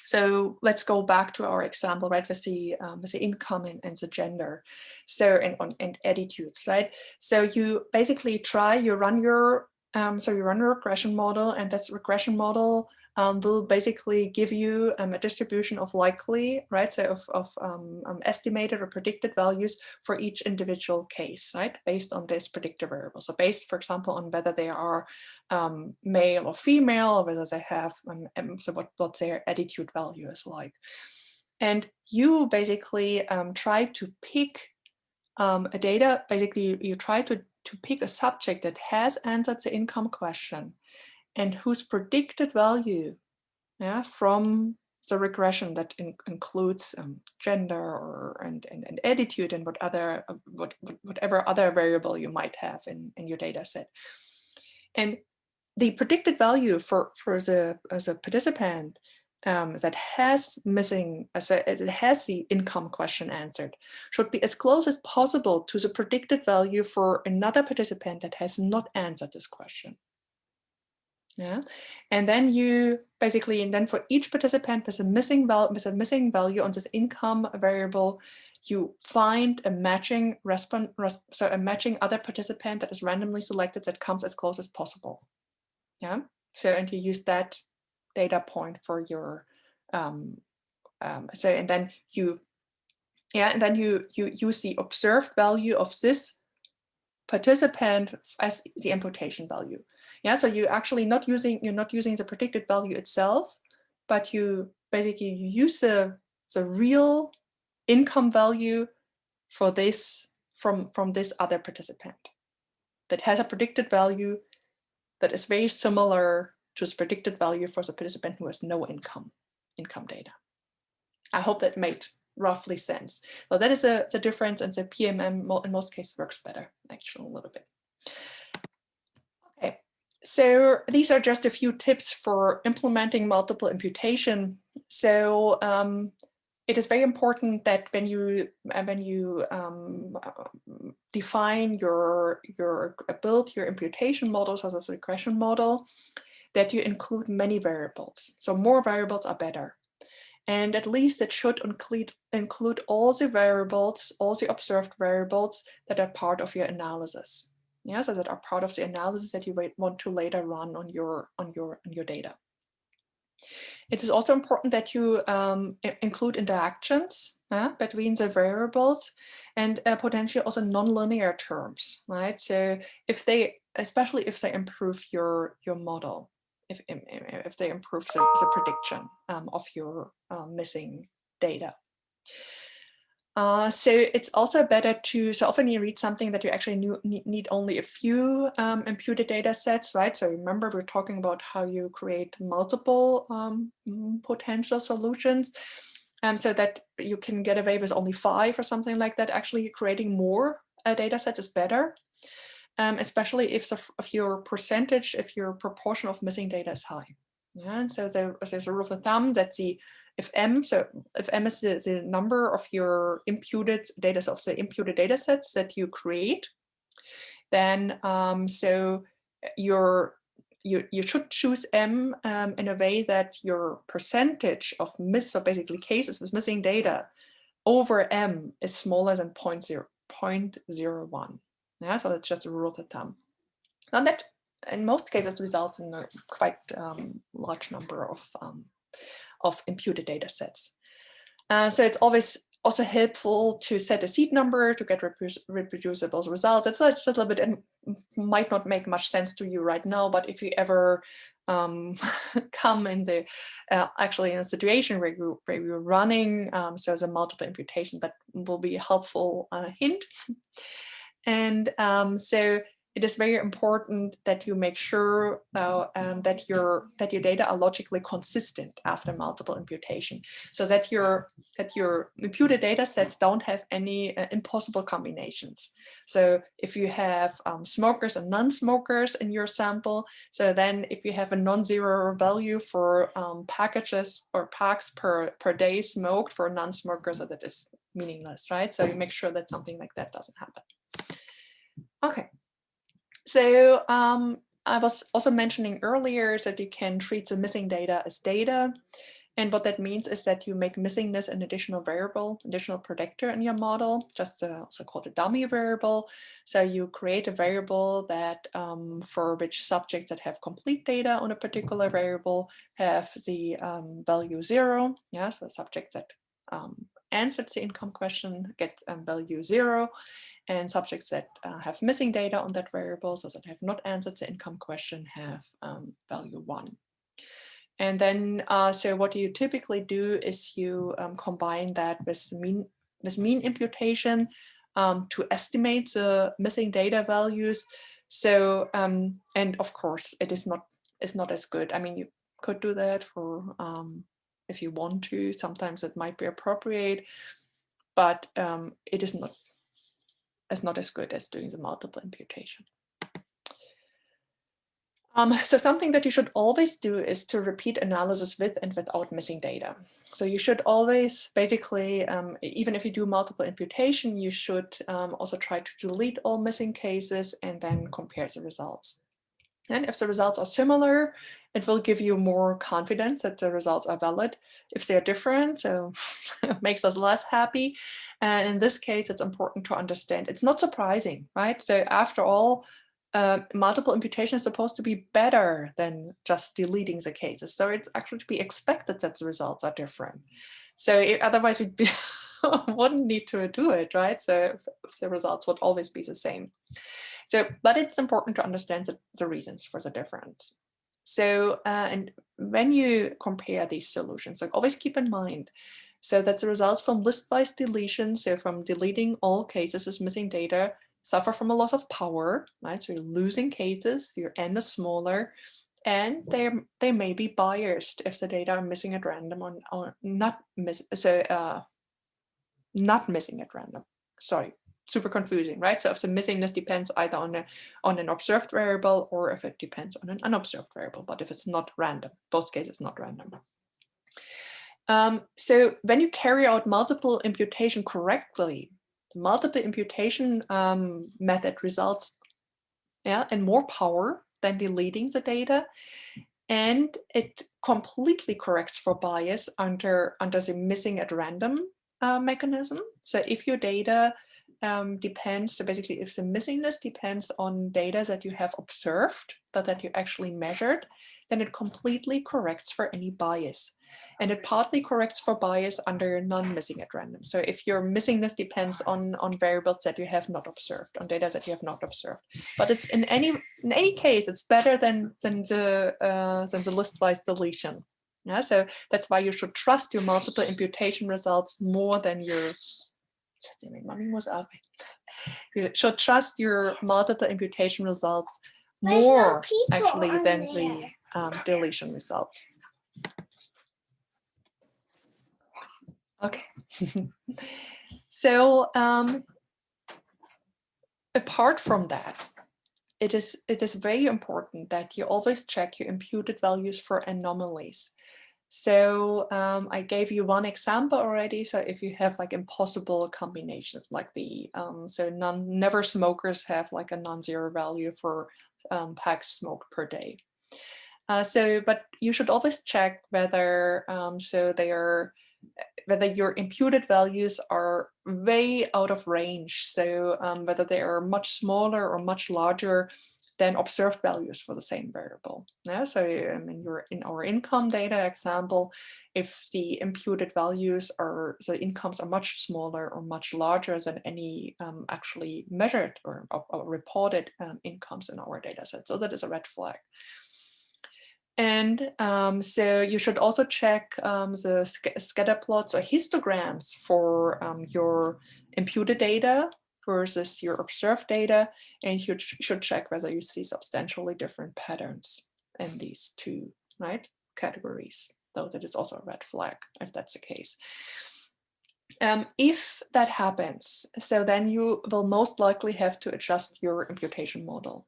so let's go back to our example, right, with the income and the gender, so and attitudes, right? So you basically run your regression model, and that regression model will basically give you a distribution of likely, right, so of estimated or predicted values for each individual case, right, based on this predictor variable. So based, for example, on whether they are male or female, or whether they have so what their attitude value is like. And you basically try to pick a data, basically you try to pick a subject that has answered the income question and whose predicted value, yeah, from the regression that includes gender and attitude and whatever other variable you might have in your data set. And the predicted value for the participant that has missing, it has the income question answered, should be as close as possible to the predicted value for another participant that has not answered this question. Yeah, and then you basically, and then for each participant with a missing value on this income variable, you find a matching so a matching other participant that is randomly selected that comes as close as possible. Yeah, so, and you use that data point for your so, and then you, yeah, and then you use the observed value of this participant as the imputation value. Yeah, so you're not using the predicted value itself, but you basically use the real income value for this from this other participant that has a predicted value that is very similar to the predicted value for the participant who has no income data. I hope that made roughly sense. So that is the difference, and the PMM in most cases works better, actually, a little bit. Okay, so these are just a few tips for implementing multiple imputation. So it is very important that when you define build your imputation models as a regression model, that you include many variables. So more variables are better. And at least it should include all the variables, all the observed variables that are part of your analysis. Yeah, so that are part of the analysis that you want to later run on your data. It is also important that you include interactions between the variables, and potentially also nonlinear terms, right? So especially if they improve your model, if they improve the prediction of your missing data. So it's also better so often you read something that you actually need only a few imputed data sets, right? So remember, we're talking about how you create multiple potential solutions. so that you can get away with only 5 or something like that. Actually, creating more data sets is better, especially if your percentage, if your proportion of missing data is high. Yeah, and so there's a rule of thumb that if m is the number of your imputed data, of the imputed data sets that you create, then so you should choose m in a way that your percentage of so basically cases with missing data over m is smaller than 0.01. Yeah, so that's just a rule of thumb. Now that in most cases results in a quite large number of imputed data sets. So it's always also helpful to set a seed number to get reproducible results. It's just a little bit, and might not make much sense to you right now, but if you ever come in the actually in a situation where you're running so as a multiple imputation, that will be a helpful hint. And so it is very important that you make sure that your data are logically consistent after multiple imputation, so that your imputed data sets don't have any impossible combinations. So if you have smokers and non-smokers in your sample, so then if you have a non-zero value for packages or packs per day smoked for non-smokers, so that is meaningless, right? So you make sure that something like that doesn't happen. Okay. So I was also mentioning earlier that you can treat the missing data as data. And what that means is that you make missingness an additional variable, additional predictor in your model, just also called a dummy variable. So you create a variable that for which subjects that have complete data on a particular variable have the value 0. Yeah, so subjects that answered the income question get value 0. And subjects that have missing data on that variable, so that have not answered the income question, have value 1. And then, so what you typically do is you combine that with mean imputation to estimate the missing data values. So, and of course, it's not as good. I mean, you could do that for if you want to. Sometimes it might be appropriate, but it is not as good as doing the multiple imputation. So something that you should always do is to repeat analysis with and without missing data. So you should always basically, even if you do multiple imputation, you should also try to delete all missing cases and then compare the results. And if the results are similar, it will give you more confidence that the results are valid. If they're different, so it makes us less happy. And in this case, it's important to understand. It's not surprising, right? So after all, multiple imputation is supposed to be better than just deleting the cases. So it's actually to be expected that the results are different. So otherwise we'd be wouldn't need to do it, right? So if the results would always be the same. So, but it's important to understand the reasons for the difference. So, and when you compare these solutions, like always keep in mind, so that the results from list-wise deletion, so from deleting all cases with missing data, suffer from a loss of power, right? So you're losing cases, your n is smaller, and they may be biased if the data are missing at random or not not missing at random. Sorry, super confusing, right? So if the missingness depends either on an observed variable or if it depends on an unobserved variable, but if it's not random, both cases not random. So when you carry out multiple imputation correctly, the multiple imputation method results in more power than deleting the data, and it completely corrects for bias under the missing at random mechanism. So if your data depends, so basically if the missingness depends on data that you have observed, that you actually measured, then it completely corrects for any bias. And it partly corrects for bias under non-missing at random. So if your missingness depends on variables that you have not observed, on data that you have not observed. But it's in any case, it's better than the list-wise deletion. Yeah, so that's why you should trust your multiple imputation results more than your. You should trust your multiple imputation results more actually than the deletion results. Okay. So apart from that, it is very important that you always check your imputed values for anomalies. So I gave you one example already. So if you have like impossible combinations, like the never smokers have like a non-zero value for packs smoked per day. But you should always check whether whether your imputed values are way out of range. So whether they are much smaller or much larger than observed values for the same variable. Yeah, so in our income data example, if the imputed values are, so incomes are much smaller or much larger than any actually measured or reported incomes in our data set. So that is a red flag. And so you should also check the scatter plots or histograms for your imputed data versus your observed data. And you should check whether you see substantially different patterns in these two, right, categories. Though that is also a red flag if that's the case. If that happens, so then you will most likely have to adjust your imputation model.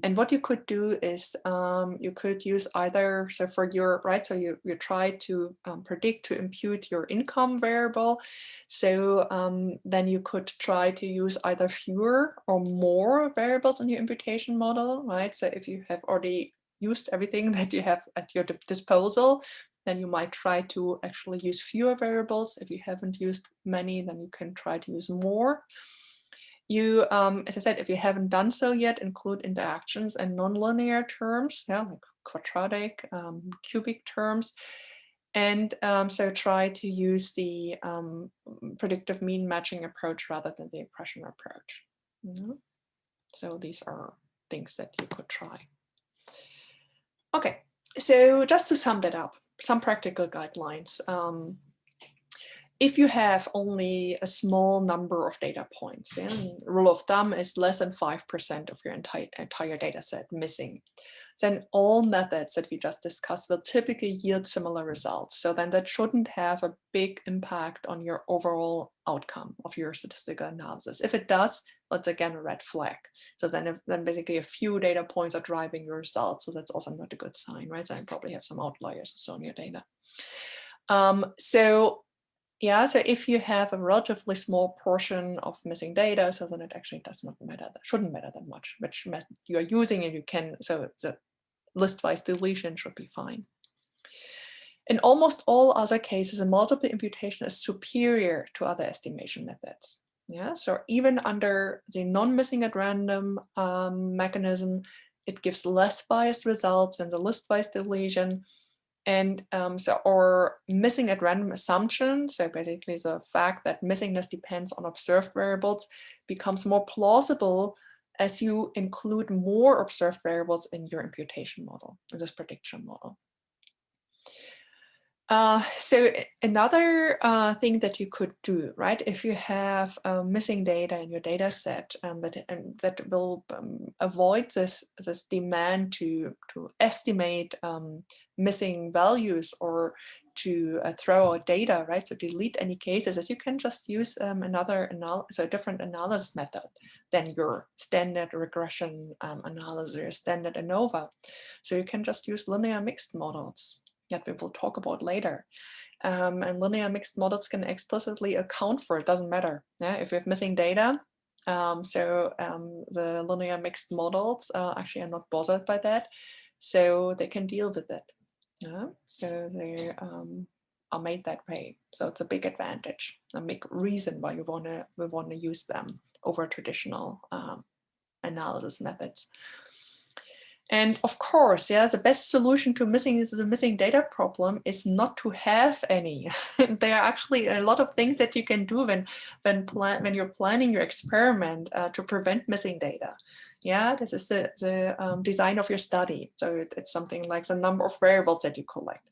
And what you could do is you could use either, so for your, right, so you try to predict to impute your income variable. So then you could try to use either fewer or more variables in your imputation model, right? So if you have already used everything that you have at your disposal, then you might try to actually use fewer variables. If you haven't used many, then you can try to use more. You, as I said, if you haven't done so yet, include interactions and nonlinear terms, yeah, like quadratic, cubic terms. And so try to use the predictive mean matching approach rather than the accretion approach. So these are things that you could try. Okay, so just to sum that up, some practical guidelines. If you have only a small number of data points, rule of thumb is less than 5% of your entire data set missing, then all methods that we just discussed will typically yield similar results. So then that shouldn't have a big impact on your overall outcome of your statistical analysis. If it does, that's again a red flag. So then basically a few data points are driving your results. So that's also not a good sign, right? So you probably have some outliers also in your data. Yeah, so if you have a relatively small portion of missing data, so then it actually does not matter, that shouldn't matter that much, which method you are using, and you can, so the list-wise deletion should be fine. In almost all other cases, a multiple imputation is superior to other estimation methods. Yeah, so even under the non-missing at random mechanism, it gives less biased results than the list-wise deletion. And or missing at random assumption, so basically the fact that missingness depends on observed variables, becomes more plausible as you include more observed variables in your imputation model, in this prediction model. So another thing that you could do, right, if you have missing data in your data set, that will avoid this demand to estimate missing values or to throw out data, right, to delete any cases, as you can just use a different analysis method than your standard regression analysis or standard ANOVA. So you can just use linear mixed models that we will talk about later. And linear mixed models can explicitly account for it, doesn't matter. Yeah, if you have missing data, the linear mixed models actually are not bothered by that, so they can deal with it. Yeah, so they are made that way. So it's a big advantage, a big reason why we want to use them over traditional analysis methods. And of course, yeah, the best solution to the missing data problem is not to have any. There are actually a lot of things that you can do when you're planning your experiment to prevent missing data. Yeah, this is the design of your study. So it's something like the number of variables that you collect,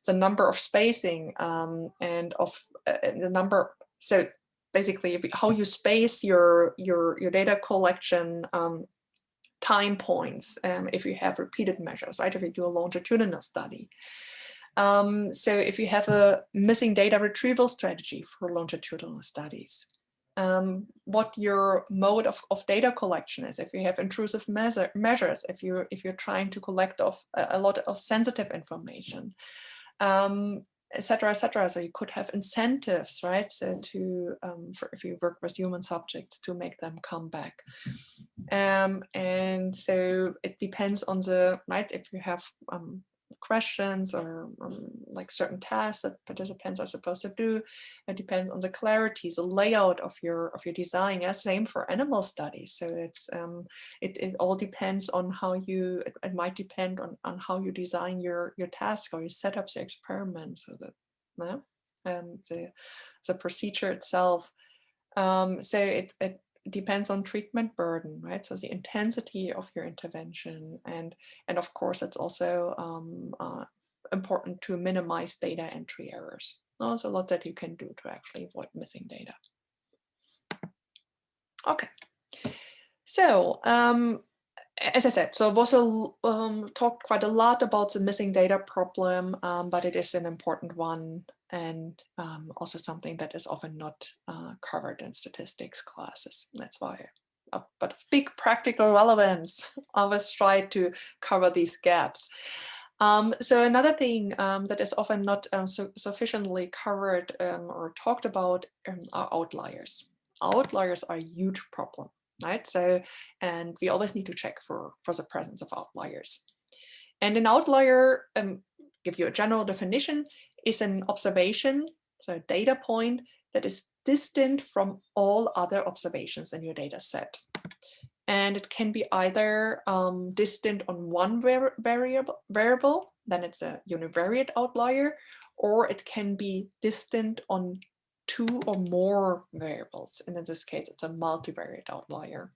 the number of spacing, and of the number. So basically, how you space your data collection. Time points if you have repeated measures, right? If you do a longitudinal study. So if you have a missing data retrieval strategy for longitudinal studies, what your mode of data collection is, if you have intrusive measures, if you're trying to collect a lot of sensitive information, et cetera, et cetera. So you could have incentives, right? So if you work with human subjects, to make them come back. And so it depends on right, if you have questions or like certain tasks that participants are supposed to do, it depends on the clarity, the layout of your design. Yeah, same for animal studies. So it's it all depends on how you, it might depend on how you design your task, or you set up the experiment, so that the procedure itself. So it depends on treatment burden, right? So the intensity of your intervention, and of course it's also important to minimize data entry errors. There's a lot that you can do to actually avoid missing data. Okay, so as I said, so I've also talked quite a lot about the missing data problem, but it is an important one, and also something that is often not covered in statistics classes. That's why, but of big practical relevance, I always try to cover these gaps. So another thing that is often not sufficiently covered or talked about are outliers. Outliers are a huge problem. Right, so, and we always need to check for the presence of outliers. And an outlier, give you a general definition, is an observation, so a data point that is distant from all other observations in your data set. And it can be either distant on one variable, then it's a univariate outlier, or it can be distant on two or more variables, and in this case it's a multivariate outlier.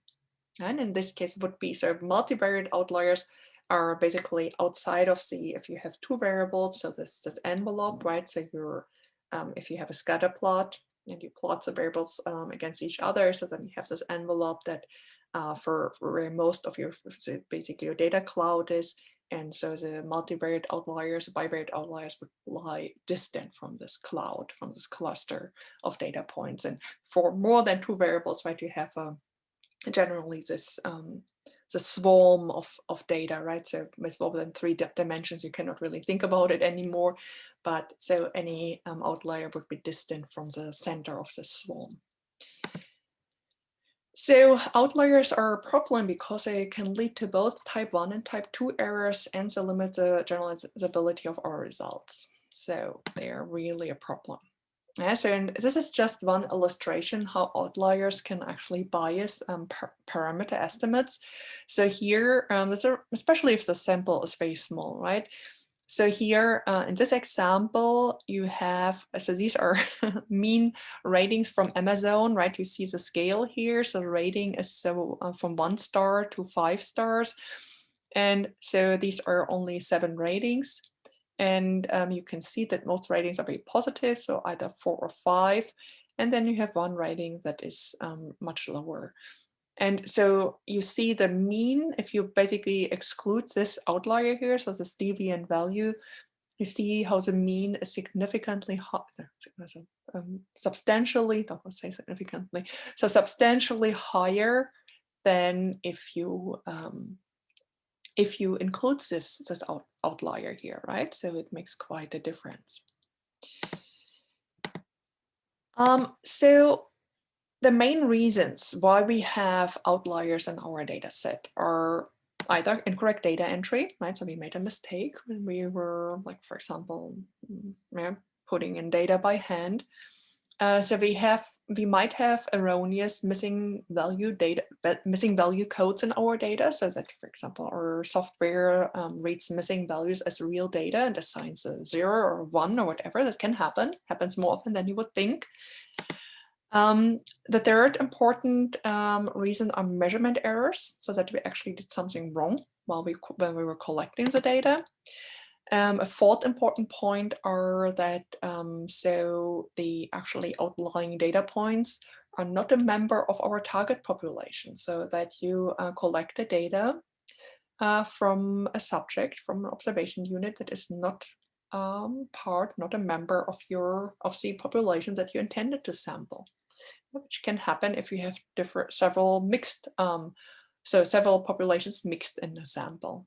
And in this case it would be, so multivariate outliers are basically outside of if you have two variables, so this envelope, right? So you're if you have a scatter plot and you plot the variables against each other, so then you have this envelope that for where most of your, basically your data cloud is. And so the multivariate outliers, bivariate outliers would lie distant from this cloud, from this cluster of data points. And for more than two variables, right, you have generally this the swarm of data, right? So with more than three dimensions, you cannot really think about it anymore. But so any outlier would be distant from the center of the swarm. So outliers are a problem because they can lead to both type 1 and type 2 errors, and so limit the generalizability of our results. So they are really a problem. Yeah, so and this is just one illustration how outliers can actually bias parameter estimates. So here, especially if the sample is very small, right? So here in this example, you have, so these are mean ratings from Amazon, right? You see the scale here. So the rating is from 1 star to 5 stars. And so these are only 7 ratings. And you can see that most ratings are very positive, so either 4 or 5. And then you have one rating that is much lower. And so you see the mean, if you basically exclude this outlier here, so this deviant value, you see how the mean is significantly substantially, don't say significantly, so substantially higher than if you include this outlier here, right? So it makes quite a difference. So the main reasons why we have outliers in our data set are either incorrect data entry, right? So we made a mistake when we were, like, for example, putting in data by hand. So we might have erroneous missing value codes in our data, so that, for example, our software reads missing values as real data and assigns a 0 or 1 or whatever. That can happens more often than you would think. The third important reason are measurement errors, so that we actually did something wrong when we were collecting the data. A fourth important point are that so the actually outlying data points are not a member of our target population, so that you collect the data from a subject, from an observation unit that is not part, not a member of the population that you intended to sample, which can happen if you have several mixed, so several populations mixed in a sample.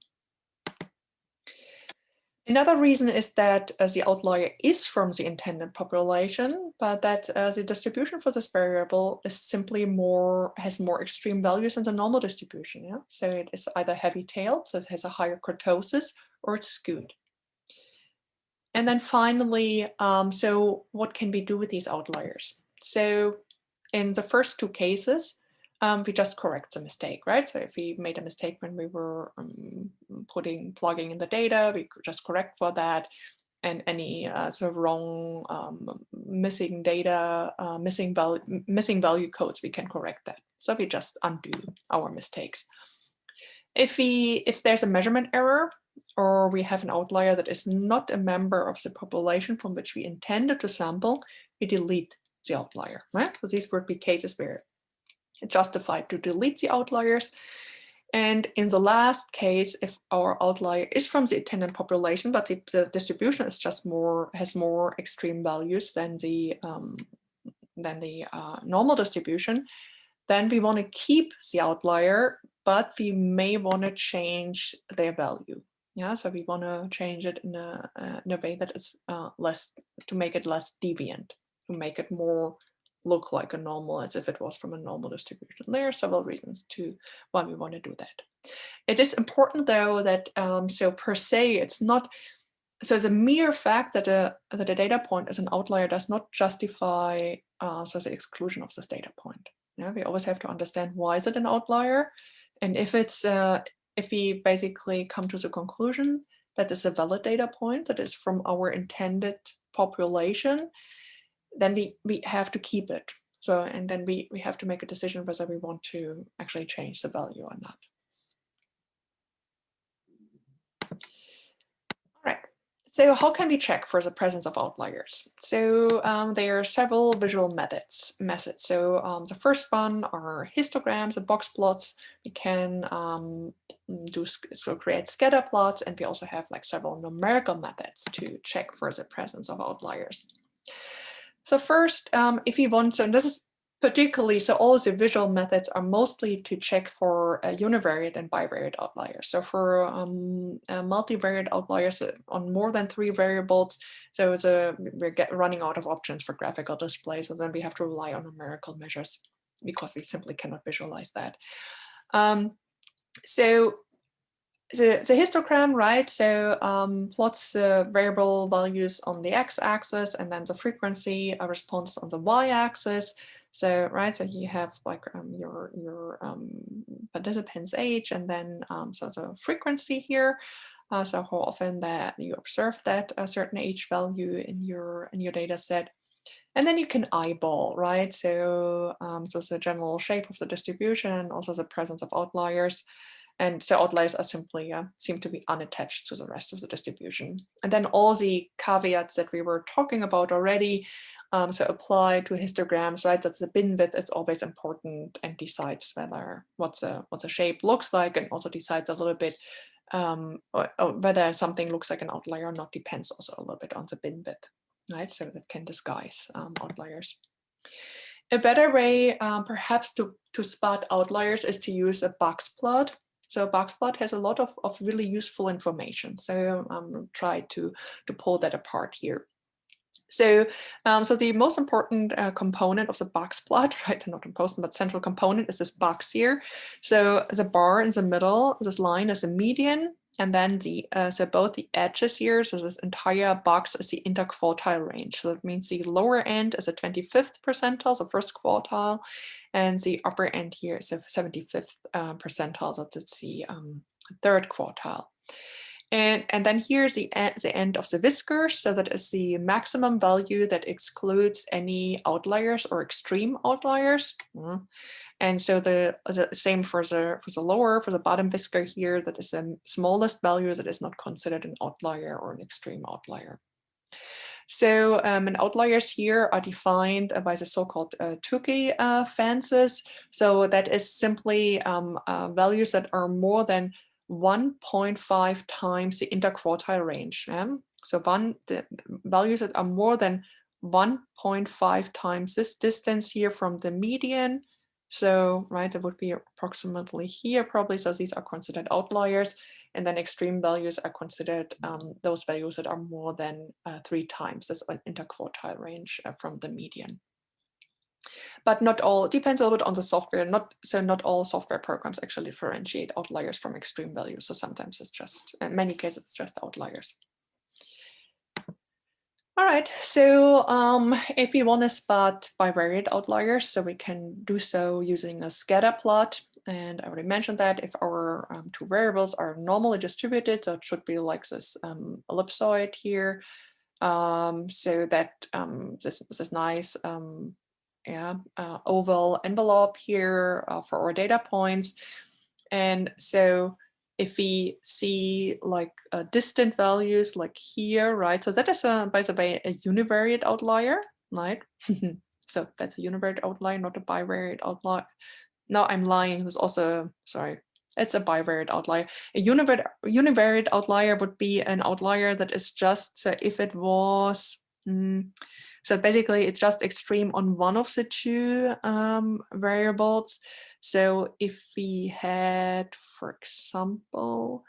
Another reason is that the outlier is from the intended population, but that the distribution for this variable is simply has more extreme values than the normal distribution. Yeah? So it is either heavy-tailed, so it has a higher kurtosis, or it's skewed. And then finally, so what can we do with these outliers? So in the first two cases, we just correct the mistake, right? So if we made a mistake when we were plugging in the data, we could just correct for that. And any sort of wrong missing data, missing value codes, we can correct that. So we just undo our mistakes. If there's a measurement error, or we have an outlier that is not a member of the population from which we intended to sample, we delete the outlier, right? So these would be cases where it's justified to delete the outliers. And in the last case, if our outlier is from the intended population, but the distribution is just has more extreme values than the normal distribution, then we want to keep the outlier, but we may want to change their value. Yeah, so we want to change it in a way that is to make it less deviant, to make it more look like a normal, as if it was from a normal distribution. There are several reasons why we want to do that. It is important, though, that so per se, it's not. So the mere fact that a data point is an outlier does not justify so the exclusion of this data point. Yeah, we always have to understand why is it an outlier, and if it's if we basically come to the conclusion that is a valid data point that is from our intended population, then we have to keep it. So, and then we have to make a decision whether we want to actually change the value or not. All right. So how can we check for the presence of outliers? So there are several visual methods. So the first one are histograms and box plots. We can create scatter plots, and we also have like several numerical methods to check for the presence of outliers. So first, if you want, so this is particularly, so all the visual methods are mostly to check for univariate and bivariate outliers. So for multivariate outliers on more than 3 variables, so we're running out of options for graphical display. So then we have to rely on numerical measures because we simply cannot visualize that. So the histogram, right? So plots the variable values on the x-axis, and then the frequency response on the y-axis. So right, so you have like your participant's age, and then so the frequency here. So how often that you observe that a certain age value in your data set. And then you can eyeball, right? So so the general shape of the distribution, and also the presence of outliers. And so outliers are simply seem to be unattached to the rest of the distribution. And then all the caveats that we were talking about already, so apply to histograms, right? That's the bin width is always important and decides whether what's a shape looks like, and also decides a little bit whether something looks like an outlier or not, depends also a little bit on the bin width, right? So that can disguise outliers. A better way perhaps to spot outliers is to use a box plot. So boxplot has a lot of really useful information. So try to pull that apart here. So, so the most important component of the box plot, right, not important, but central component is this box here. So the bar in the middle, this line is a median, and then so both the edges here, so this entire box is the interquartile range. So that means the lower end is a 25th percentile, so first quartile, and the upper end here is a 75th percentile, so that's the third quartile. And then here's the end of the whiskers, so that is the maximum value that excludes any outliers or extreme outliers. And so the same for the bottom whisker here, that is the smallest value that is not considered an outlier or an extreme outlier. So and outliers here are defined by the so-called Tukey fences. So that is simply values that are more than 1.5 times the interquartile range. So the values that are more than 1.5 times this distance here from the median. So, right, it would be approximately here probably. So these are considered outliers. And then extreme values are considered those values that are more than 3 times this interquartile range from the median. But not all, it depends a little bit on the software. Not all software programs actually differentiate outliers from extreme values. So sometimes it's just, in many cases, it's just outliers. All right, so if we want to spot bivariate outliers, so we can do so using a scatter plot. And I already mentioned that if our two variables are normally distributed, so it should be like this ellipsoid here. So that this nice oval envelope here for our data points. And so if we see like distant values like here, right? So that is, by the way, a univariate outlier, right? So that's a univariate outlier, not a bivariate outlier. No, I'm lying. There's also, sorry, it's a bivariate outlier. A univariate outlier would be an outlier that is just, so if it was, so basically it's just extreme on one of the two variables. So if we had, for example,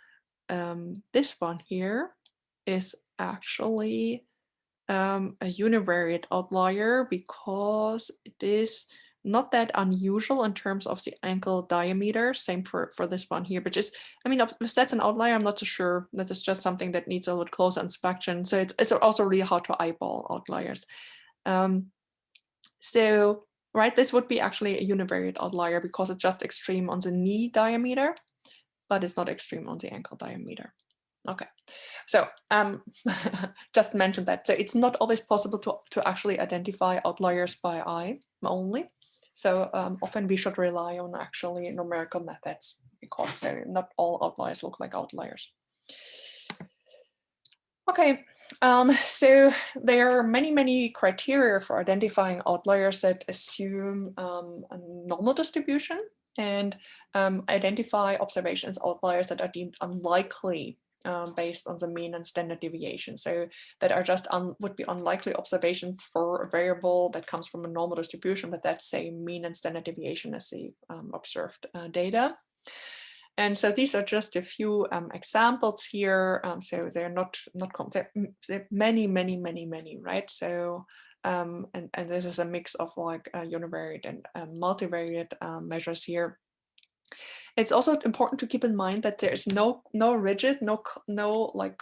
this one here is actually a univariate outlier because it is not that unusual in terms of the ankle diameter. Same for this one here, which is, I mean, if that's an outlier, I'm not so sure. That is just something that needs a little closer inspection. So it's also really hard to eyeball outliers. So, right, this would be actually a univariate outlier because it's just extreme on the knee diameter, but it's not extreme on the ankle diameter. Okay, so just mentioned that. So it's not always possible to actually identify outliers by eye only. So often we should rely on actually numerical methods because not all outliers look like outliers. Okay, so there are many criteria for identifying outliers that assume a normal distribution and identify observations outliers that are deemed unlikely based on the mean and standard deviation. So that are just would be unlikely observations for a variable that comes from a normal distribution, but that same mean and standard deviation as the observed data. And so these are just a few examples here. So they're not they're many, right? So and this is a mix of like univariate and multivariate measures here. It's also important to keep in mind that there is no rigid, no like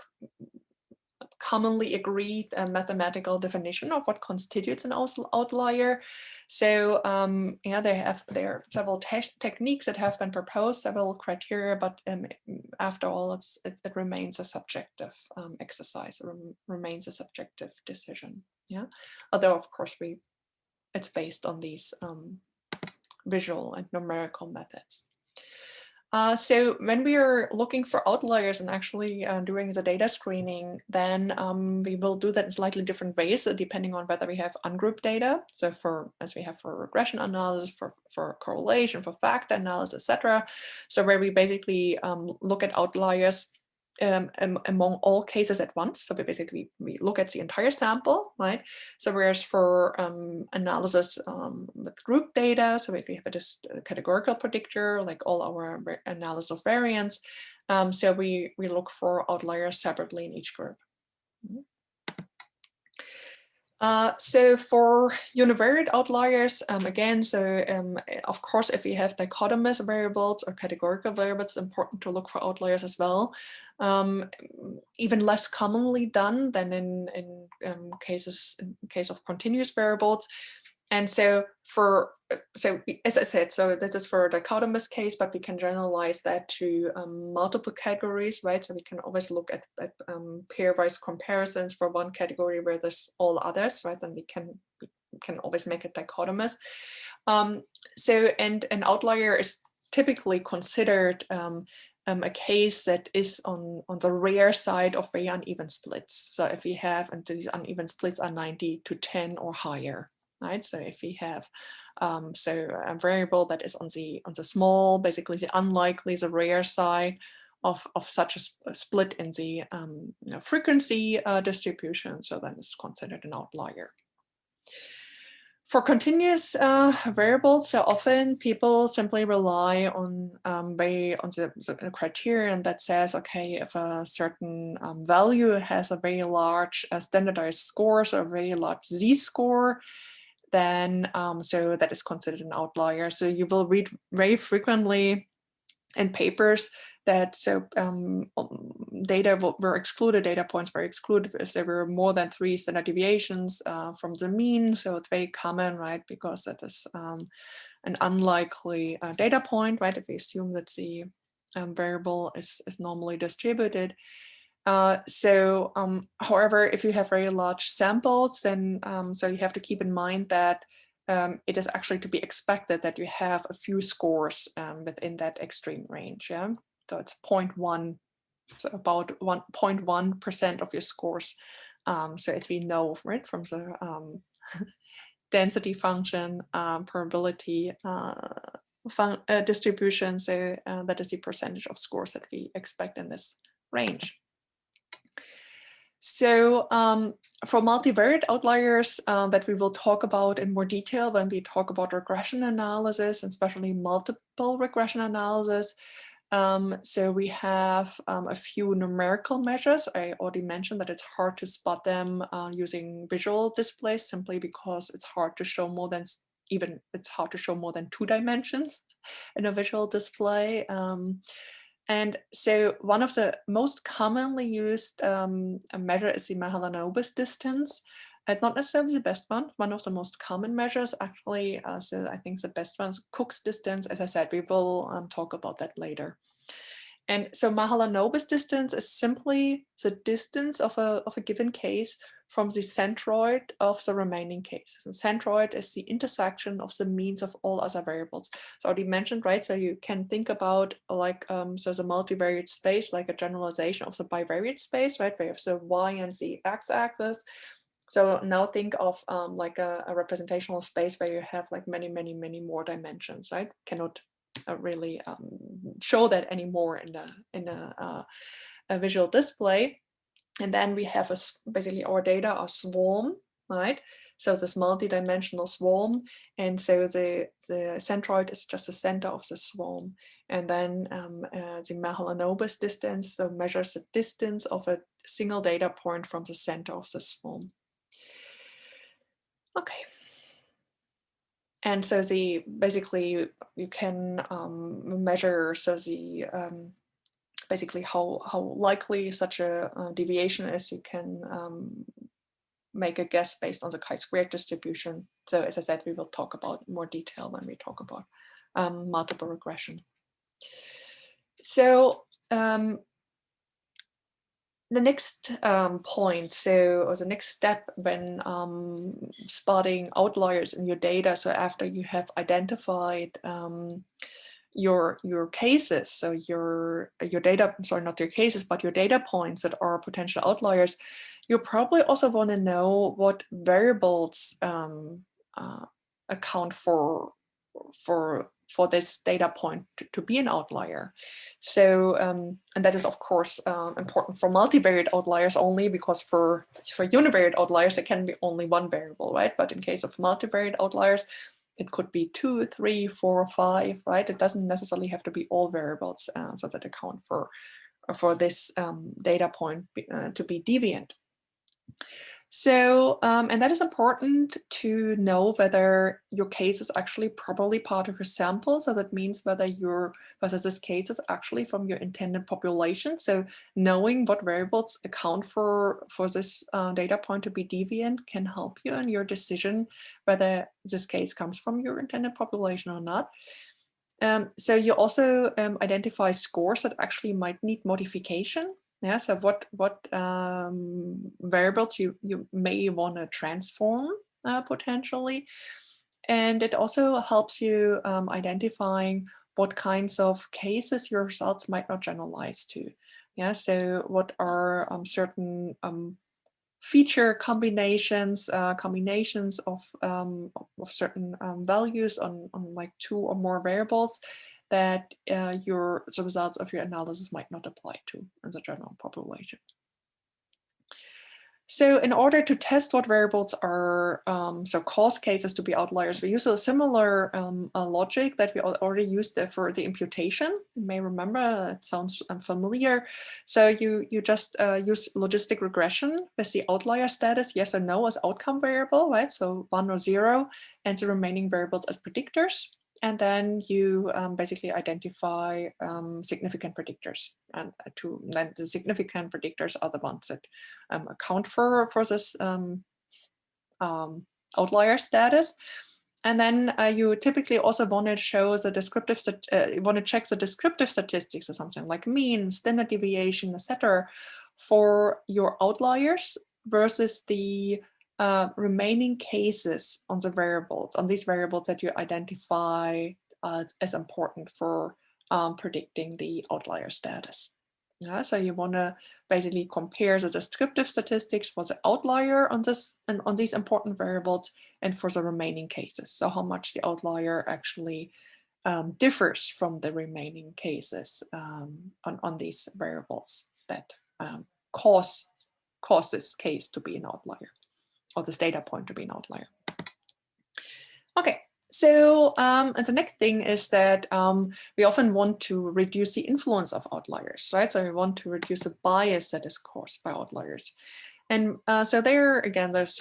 commonly agreed mathematical definition of what constitutes an outlier. So yeah, there are several techniques that have been proposed, several criteria, but after all, it remains a subjective exercise, remains a subjective decision. Yeah, although of course it's based on these visual and numerical methods. So when we are looking for outliers and actually doing the data screening, then we will do that in slightly different ways, depending on whether we have ungrouped data. So as we have for regression analysis, for correlation, for factor analysis, etc. So where we basically look at outliers among all cases at once. So we look at the entire sample, right? So whereas for analysis with group data, so if we have just a categorical predictor, like all our analysis of variance, so we look for outliers separately in each group. So for univariate outliers, again, so of course, if we have dichotomous variables or categorical variables, it's important to look for outliers as well. Even less commonly done than in case of continuous variables. And so as I said, so this is for a dichotomous case, but we can generalize that to multiple categories, right? So we can always look at pairwise comparisons for one category where there's all others, right? Then we can always make it dichotomous. So and an outlier is typically considered a case that is on the rare side of very uneven splits. So if we have, and these uneven splits are 90 to 10 or higher. Right, so if we have so a variable that is on the small, basically the unlikely, the rare side of such a split in the frequency distribution, so then it's considered an outlier. For continuous variables, so often people simply rely on the criterion that says, okay, if a certain value has a very large standardized score, so a very large z-score, then so that is considered an outlier. So you will read very frequently in papers that data were excluded, data points were excluded if there were more than 3 standard deviations from the mean. So it's very common, right? Because that is an unlikely data point, right? If we assume that the variable is normally distributed. However, if you have very large samples, then so you have to keep in mind that it is actually to be expected that you have a few scores within that extreme range. Yeah, so it's 0.1, so about 1.1% of your scores. So as we know, right, from the density function probability distribution, so that is the percentage of scores that we expect in this range. So for multivariate outliers that we will talk about in more detail when we talk about regression analysis, and especially multiple regression analysis. So we have a few numerical measures. I already mentioned that it's hard to spot them using visual displays simply because it's hard to show more than it's hard to show more than 2 dimensions in a visual display. And so one of the most commonly used measure is the Mahalanobis distance. It's not necessarily the best one. One of the most common measures, actually, so I think the best one is Cook's distance. As I said, we will talk about that later. And so Mahalanobis distance is simply the distance of a given case from the centroid of the remaining cases. And centroid is the intersection of the means of all other variables. So I already mentioned, right? So you can think about like, so the multivariate space, like a generalization of the bivariate space, right? Where you have the y and the x-axis. So now think of like a representational space where you have like many, many, many more dimensions, right? Cannot really show that anymore in a visual display. And then we have basically our data are swarm, right? So this multi-dimensional swarm, and so the centroid is just the center of the swarm. And then the Mahalanobis distance, so measures the distance of a single data point from the center of the swarm. Okay. And so basically you can measure basically how likely such a deviation is. You can make a guess based on the chi-squared distribution. So as I said, we will talk about more detail when we talk about multiple regression. So the next point, or the next step when spotting outliers in your data, so after you have identified your cases, so your data, sorry, not your cases, but your data points that are potential outliers, you probably also want to know what variables account for this data point to be an outlier. So and that is of course important for multivariate outliers only, because for univariate outliers it can be only one variable, right? But in case of multivariate outliers, it could be 2, 3, 4, 5, right? It doesn't necessarily have to be all variables so that account for this data point to be deviant. So, and that is important to know whether your case is actually properly part of your sample. So that means whether this case is actually from your intended population. So knowing what variables account for this data point to be deviant can help you in your decision whether this case comes from your intended population or not. So you also identify scores that actually might need modification. Yeah, so what variables you may want to transform potentially. And it also helps you identifying what kinds of cases your results might not generalize to. Yeah, so what are certain feature combinations of certain values on like 2 or more variables that the results of your analysis might not apply to in the general population. So in order to test what variables are, so cause cases to be outliers, we use a similar logic that we already used for the imputation. You may remember, it sounds familiar. So you just use logistic regression with the outlier status, yes or no, as outcome variable, right? So 1 or 0, and the remaining variables as predictors. And then you basically identify significant predictors, and then the significant predictors are the ones that account for this outlier status. And then you typically also want to show the descriptive, want to check the descriptive statistics or something like mean, standard deviation, etc., for your outliers versus the remaining cases on the variables, on these variables that you identify as important for predicting the outlier status. Yeah, so you want to basically compare the descriptive statistics for the outlier on this and on these important variables and for the remaining cases. So how much the outlier actually differs from the remaining cases on these variables that cause this case to be an outlier, or this data point to be an outlier. Okay, so and the next thing is that we often want to reduce the influence of outliers, right? So we want to reduce the bias that is caused by outliers. And so there, again, there's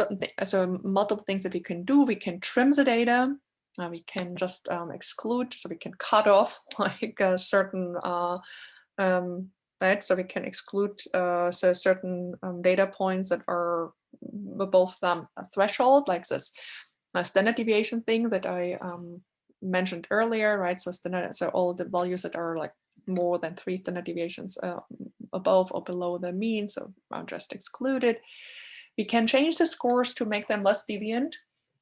multiple things that we can do. We can trim the data. We can just exclude, so we can cut off like a certain, right? So we can exclude so certain data points that are above a threshold, like this standard deviation thing that I mentioned earlier, right? So so all the values that are like more than 3 standard deviations above or below the mean, so are just excluded. We can change the scores to make them less deviant,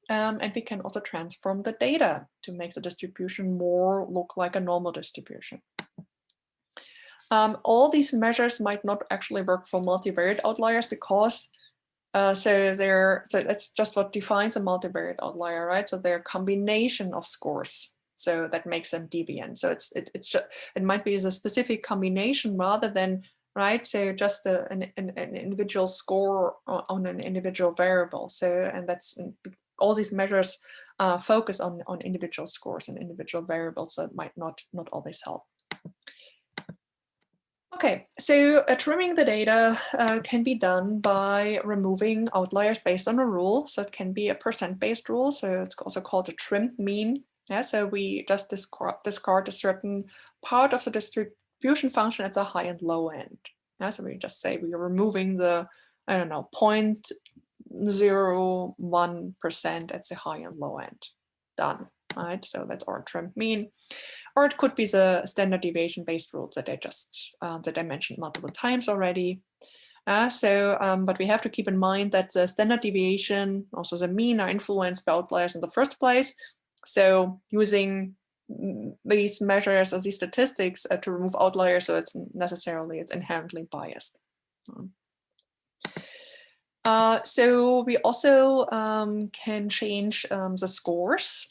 and we can also transform the data to make the distribution more look like a normal distribution. All these measures might not actually work for multivariate outliers because so that's just what defines a multivariate outlier, right? So they're a combination of scores, so that makes them deviant. So it's just, it might be a specific combination rather than, right? So just an individual score on an individual variable. So, and that's all these measures focus on individual scores and individual variables, so it might not always help. Okay, so trimming the data can be done by removing outliers based on a rule. So it can be a percent-based rule. So it's also called a trimmed mean. Yeah, so we just discard a certain part of the distribution function at the high and low end. Yeah, so we just say we are removing the, I don't know, 0.01% at the high and low end. Done. Right, so that's our trimmed mean. Or it could be the standard deviation based rules that I just that I mentioned multiple times already. But we have to keep in mind that the standard deviation, also the mean, are influenced by outliers in the first place. So using these measures or these statistics to remove outliers, so it's inherently biased. So we also can change the scores.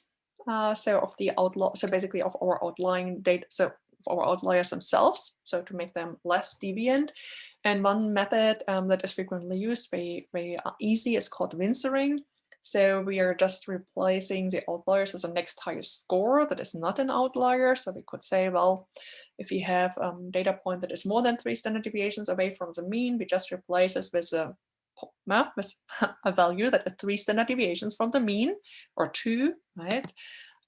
So of the so basically of our outlying data, so of our outliers themselves, so to make them less deviant. And one method that is frequently used, very easy, is called winsoring. So we are just replacing the outliers with the next highest score that is not an outlier. So we could say, well, if you have data point that is more than 3 standard deviations away from the mean, we just replace this with a value that is 3 standard deviations from the mean, or 2, right?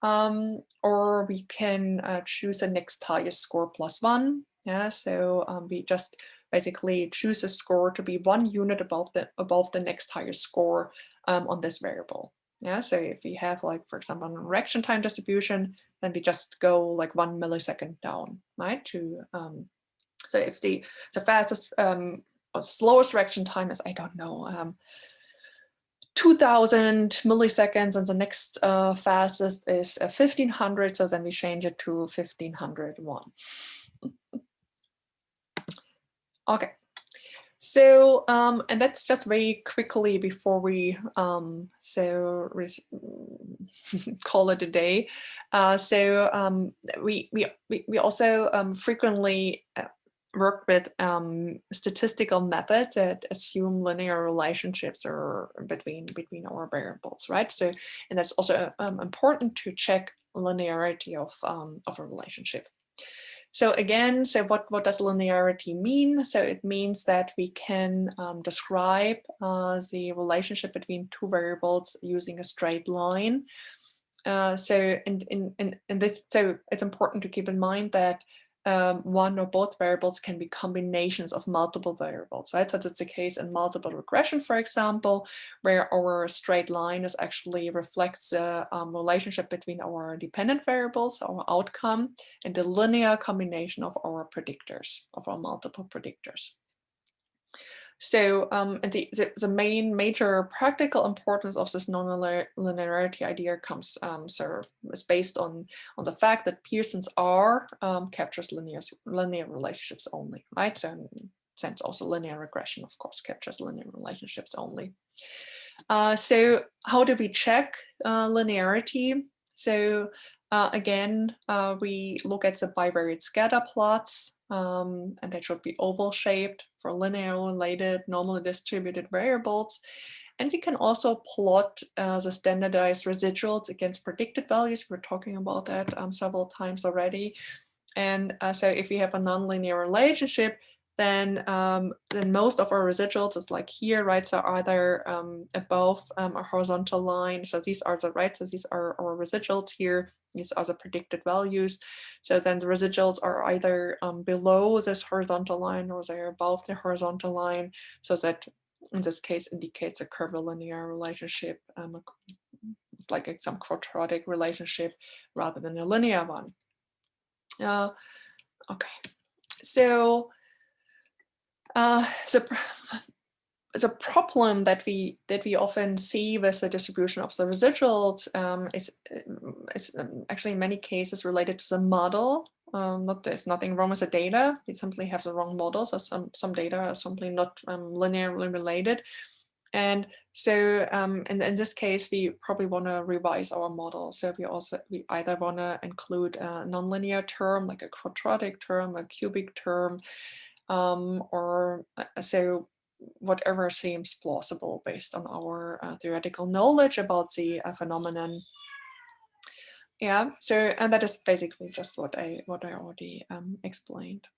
Or we can choose the next highest score plus 1. Yeah, so we just basically choose a score to be 1 unit above the next highest score on this variable. Yeah, so if we have, like, for example, an reaction time distribution, then we just go like 1 millisecond down, right? To so if the fastest or slowest reaction time is, I don't know, 2000 milliseconds, and the next fastest is 1500, so then we change it to 1501. Okay, So, and that's just very quickly before we call it a day. We also frequently work with statistical methods that assume linear relationships or between our variables, right? So, and that's also important to check linearity of a relationship. So again, so what does linearity mean? So it means that we can describe the relationship between two variables using a straight line. So it's important to keep in mind that one or both variables can be combinations of multiple variables, right? So that's the case in multiple regression, for example, where our straight line is actually reflects the relationship between our dependent variables, our outcome, and the linear combination of our predictors, of our multiple predictors. So the main major practical importance of this non-linearity idea comes is based on the fact that Pearson's R captures linear relationships only, right? So in sense also linear regression, of course, captures linear relationships only. So how do we check linearity? So again, we look at the bivariate scatter plots, and they should be oval shaped for linear related, normally distributed variables. And we can also plot the standardized residuals against predicted values. We're talking about that several times already. And so if we have a nonlinear relationship, then most of our residuals is like here, right? So either above a horizontal line. So these are these are our residuals here. These are the predicted values. So then the residuals are either below this horizontal line or they're above the horizontal line. So that in this case indicates a curvilinear relationship. It's like some quadratic relationship rather than a linear one. Okay, so the problem that we often see with the distribution of the residuals is actually in many cases related to the model. There's nothing wrong with the data. We simply have the wrong model. So some data are simply not linearly related. And so in this case, we probably want to revise our model. So we either want to include a nonlinear term, like a quadratic term, a cubic term, or so whatever seems plausible based on our theoretical knowledge about the phenomenon. Yeah, so, and that is basically just what I already explained.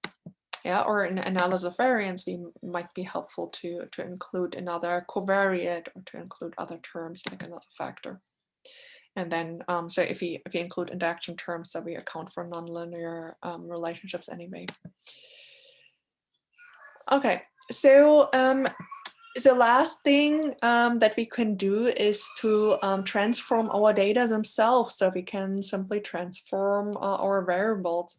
Yeah, or in analysis of variance, we might be helpful to include another covariate or to include other terms like another factor. And then, so if we include interaction terms, so we account for nonlinear relationships anyway. Okay, so the last thing that we can do is to transform our data themselves. So we can simply transform our variables.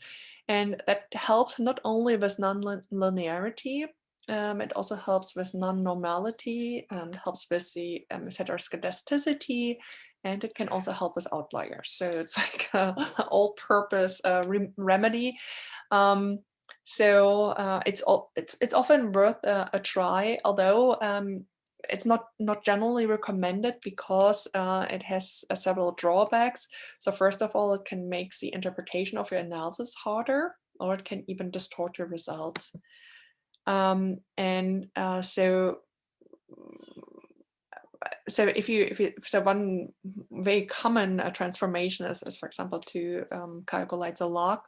And that helps not only with non-linearity, it also helps with non-normality, helps with the heteroscedasticity, and it can also help with outliers. So it's like an all-purpose remedy. So it's often worth a try, although it's not generally recommended because it has several drawbacks. So first of all, it can make the interpretation of your analysis harder, or it can even distort your results. So one very common transformation is, for example, to calculate the log.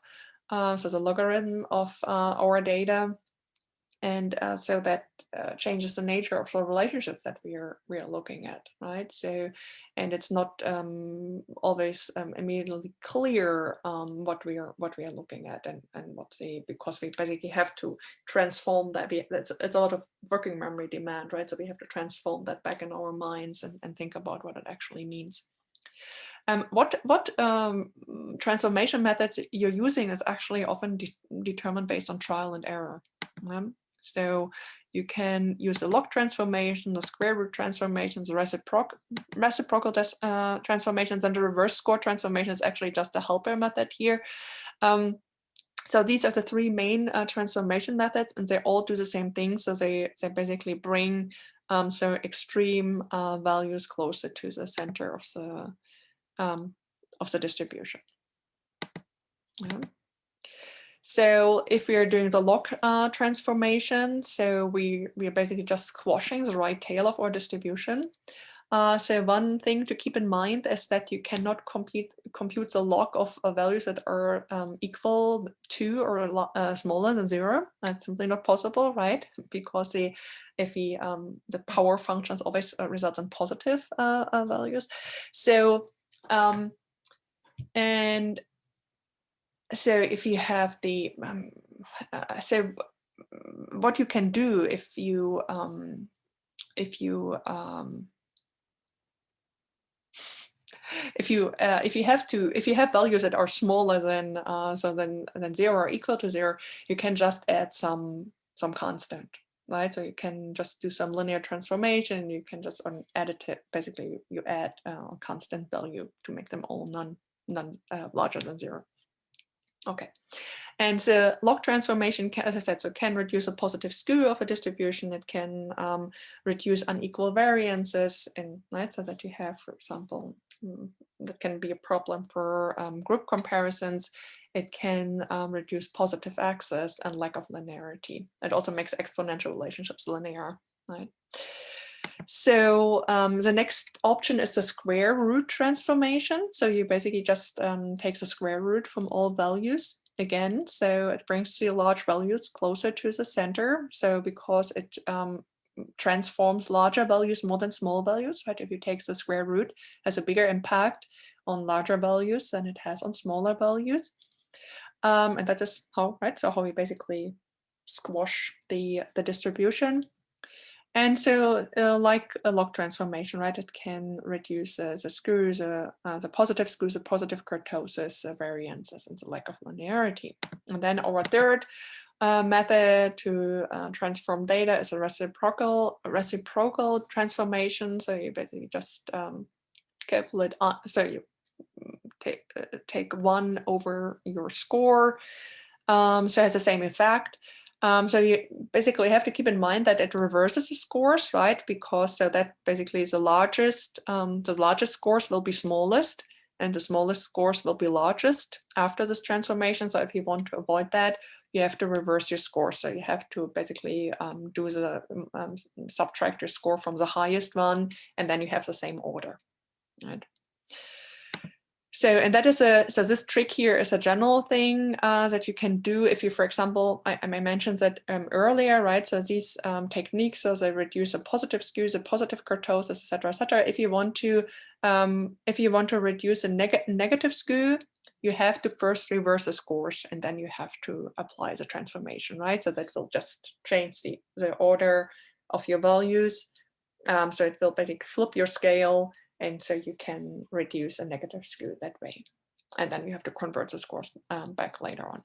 So the logarithm of our data, and so that changes the nature of the relationships that we are looking at, right? So, and it's not always immediately clear what we are looking at and because we basically have to transform that. It's a lot of working memory demand, right? So we have to transform that back in our minds and think about what it actually means. What transformation methods you're using is actually often determined based on trial and error. So you can use the log transformation, the square root transformations, the reciprocal transformations, and the reverse score transformation is actually just a helper method here. So these are the three main transformation methods, and they all do the same thing. So they basically bring so extreme values closer to the center of the distribution. Yeah. So if we are doing the log transformation, so we are basically just squashing the right tail of our distribution. So one thing to keep in mind is that you cannot compute the log of values that are equal to or smaller than 0. That's simply not possible, right? Because the power functions always results in positive values. So and so if you have the so what you can do if you have values that are smaller than than 0 or equal to 0, you can just add some constant, right? So you can just do some linear transformation. You can just add it. Basically, you add a constant value to make them all none larger than 0. Okay, and so log transformation, as I said, can reduce a positive skew of a distribution. It can reduce unequal variances, right? So that you have, for example, that can be a problem for group comparisons. It can reduce positive access and lack of linearity. It also makes exponential relationships linear, right? So the next option is the square root transformation. So you basically just take the square root from all values again. So it brings the large values closer to the center. So because it transforms larger values more than small values, right? If you take the square root, it has a bigger impact on larger values than it has on smaller values. And that is how, right? So how we basically squash the distribution. And so like a log transformation, right, it can reduce the skews, the positive skews, the positive kurtosis, variances, and the lack of linearity. And then our third method to transform data is a reciprocal transformation. So you basically just calculate, so you take 1 over your score. So it has the same effect. So you basically have to keep in mind that it reverses the scores, right? Because so that basically is the largest scores will be smallest, and the smallest scores will be largest after this transformation. So if you want to avoid that, you have to reverse your score. So you have to basically do the subtract your score from the highest one, and then you have the same order, right? So, and that is so this trick here is a general thing that you can do if you, for example, I mentioned that earlier, right? So these techniques, so they reduce a positive skews, a positive kurtosis, et cetera, If you want to reduce a negative skew, you have to first reverse the scores, and then you have to apply the transformation, right? So that will just change the order of your values. So it will basically flip your scale, and so you can reduce a negative skew that way. And then you have to convert the scores back later on.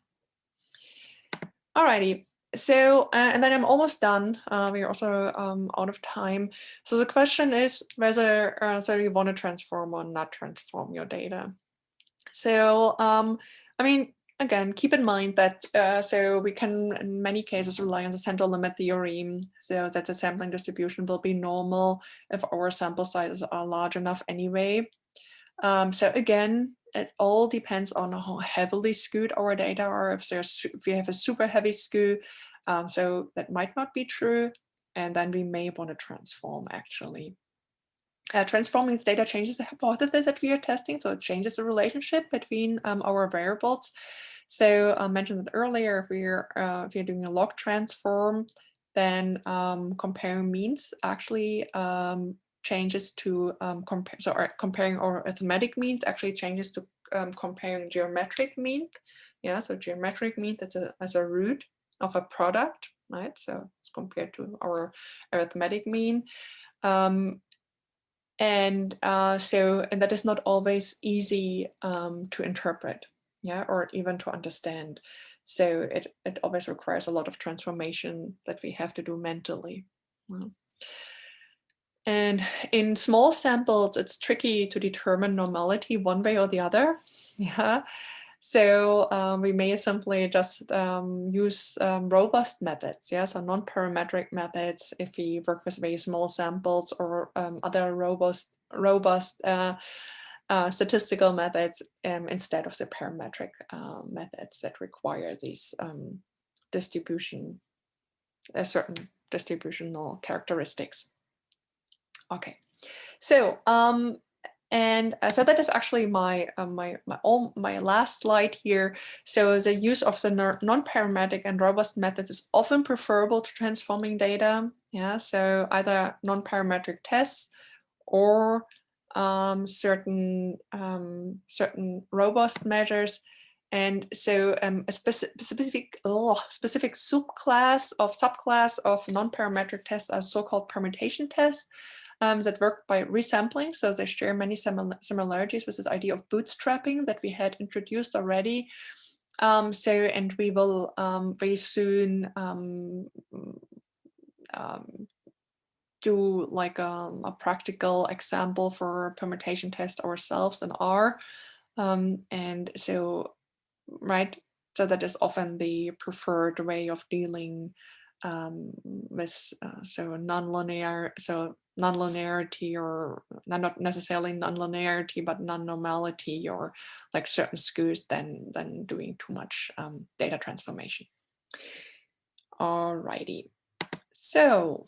Alrighty, so, and then I'm almost done. We're also out of time. So the question is whether so you want to transform or not transform your data. So, I mean, again, keep in mind that so we can, in many cases, rely on the central limit theorem, so that the sampling distribution will be normal if our sample sizes are large enough anyway. So again, it all depends on how heavily skewed our data are. If we have a super heavy skew, so that might not be true, and then we may want to transform actually. Transforming this data changes the hypothesis that we are testing, so it changes the relationship between our variables. So I mentioned it earlier, if you're doing a log transform, then comparing means actually changes to comparing our arithmetic means actually changes to comparing geometric mean. Yeah, so geometric mean as a root of a product, right? So it's compared to our arithmetic mean. And that is not always easy to interpret, yeah, or even to understand. So it always requires a lot of transformation that we have to do mentally. And in small samples, it's tricky to determine normality one way or the other. Yeah. So we may simply just use robust methods, yeah, so non-parametric methods if we work with very small samples, or other robust statistical methods instead of the parametric methods that require these certain distributional characteristics. Okay, so so that is actually my last slide here. So the use of the non-parametric and robust methods is often preferable to transforming data. Yeah, so either non-parametric tests or certain robust measures. And so a specific subclass of non-parametric tests are so-called permutation tests. That work by resampling, so they share many similarities with this idea of bootstrapping that we had introduced already. And we will very soon do like a practical example for permutation test ourselves in R. And so, right, so that is often the preferred way of dealing with nonlinearity, or not necessarily nonlinearity, but non-normality, or like certain skews than doing too much data transformation. Alrighty, so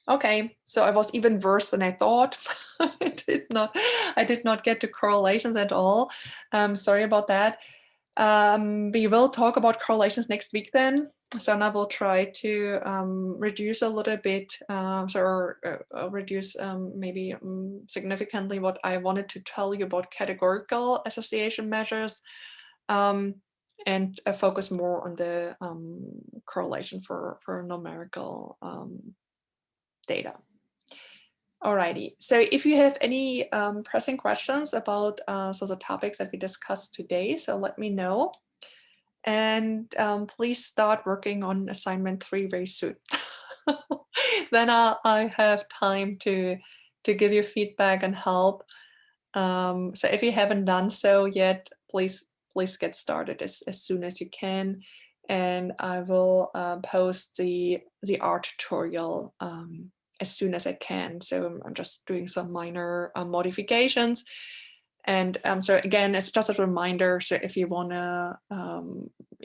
okay, so I was even worse than I thought. I did not get to correlations at all. Sorry about that. We will talk about correlations next week then. So now we'll try to reduce a little bit, reduce maybe significantly what I wanted to tell you about categorical association measures, and focus more on the correlation for numerical data. Alrighty, so if you have any pressing questions about the topics that we discussed today, so let me know. And please start working on assignment 3 very soon. Then I have time to give you feedback and help. So if you haven't done so yet, please get started as soon as you can. And I will post the R tutorial as soon as I can. So I'm just doing some minor modifications. And so again, it's just a reminder. So if you want to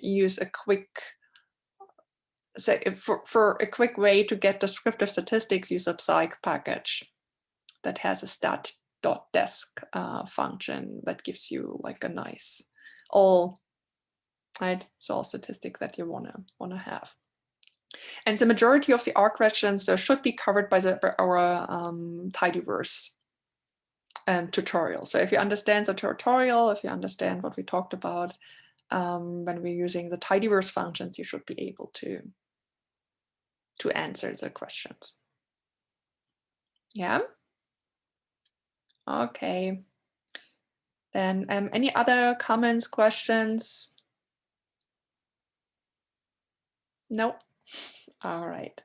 use a quick, so for a quick way to get descriptive statistics, use a psych package that has a stat.desc function that gives you like a nice all statistics that you wanna have. And the majority of the R questions should be covered by our tidyverse tutorial. So if you understand the tutorial, if you understand what we talked about when we're using the tidyverse functions, you should be able to answer the questions. Yeah. Okay. Then any other comments, questions? Nope. All right.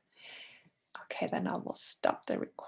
Okay, then I will stop the recording.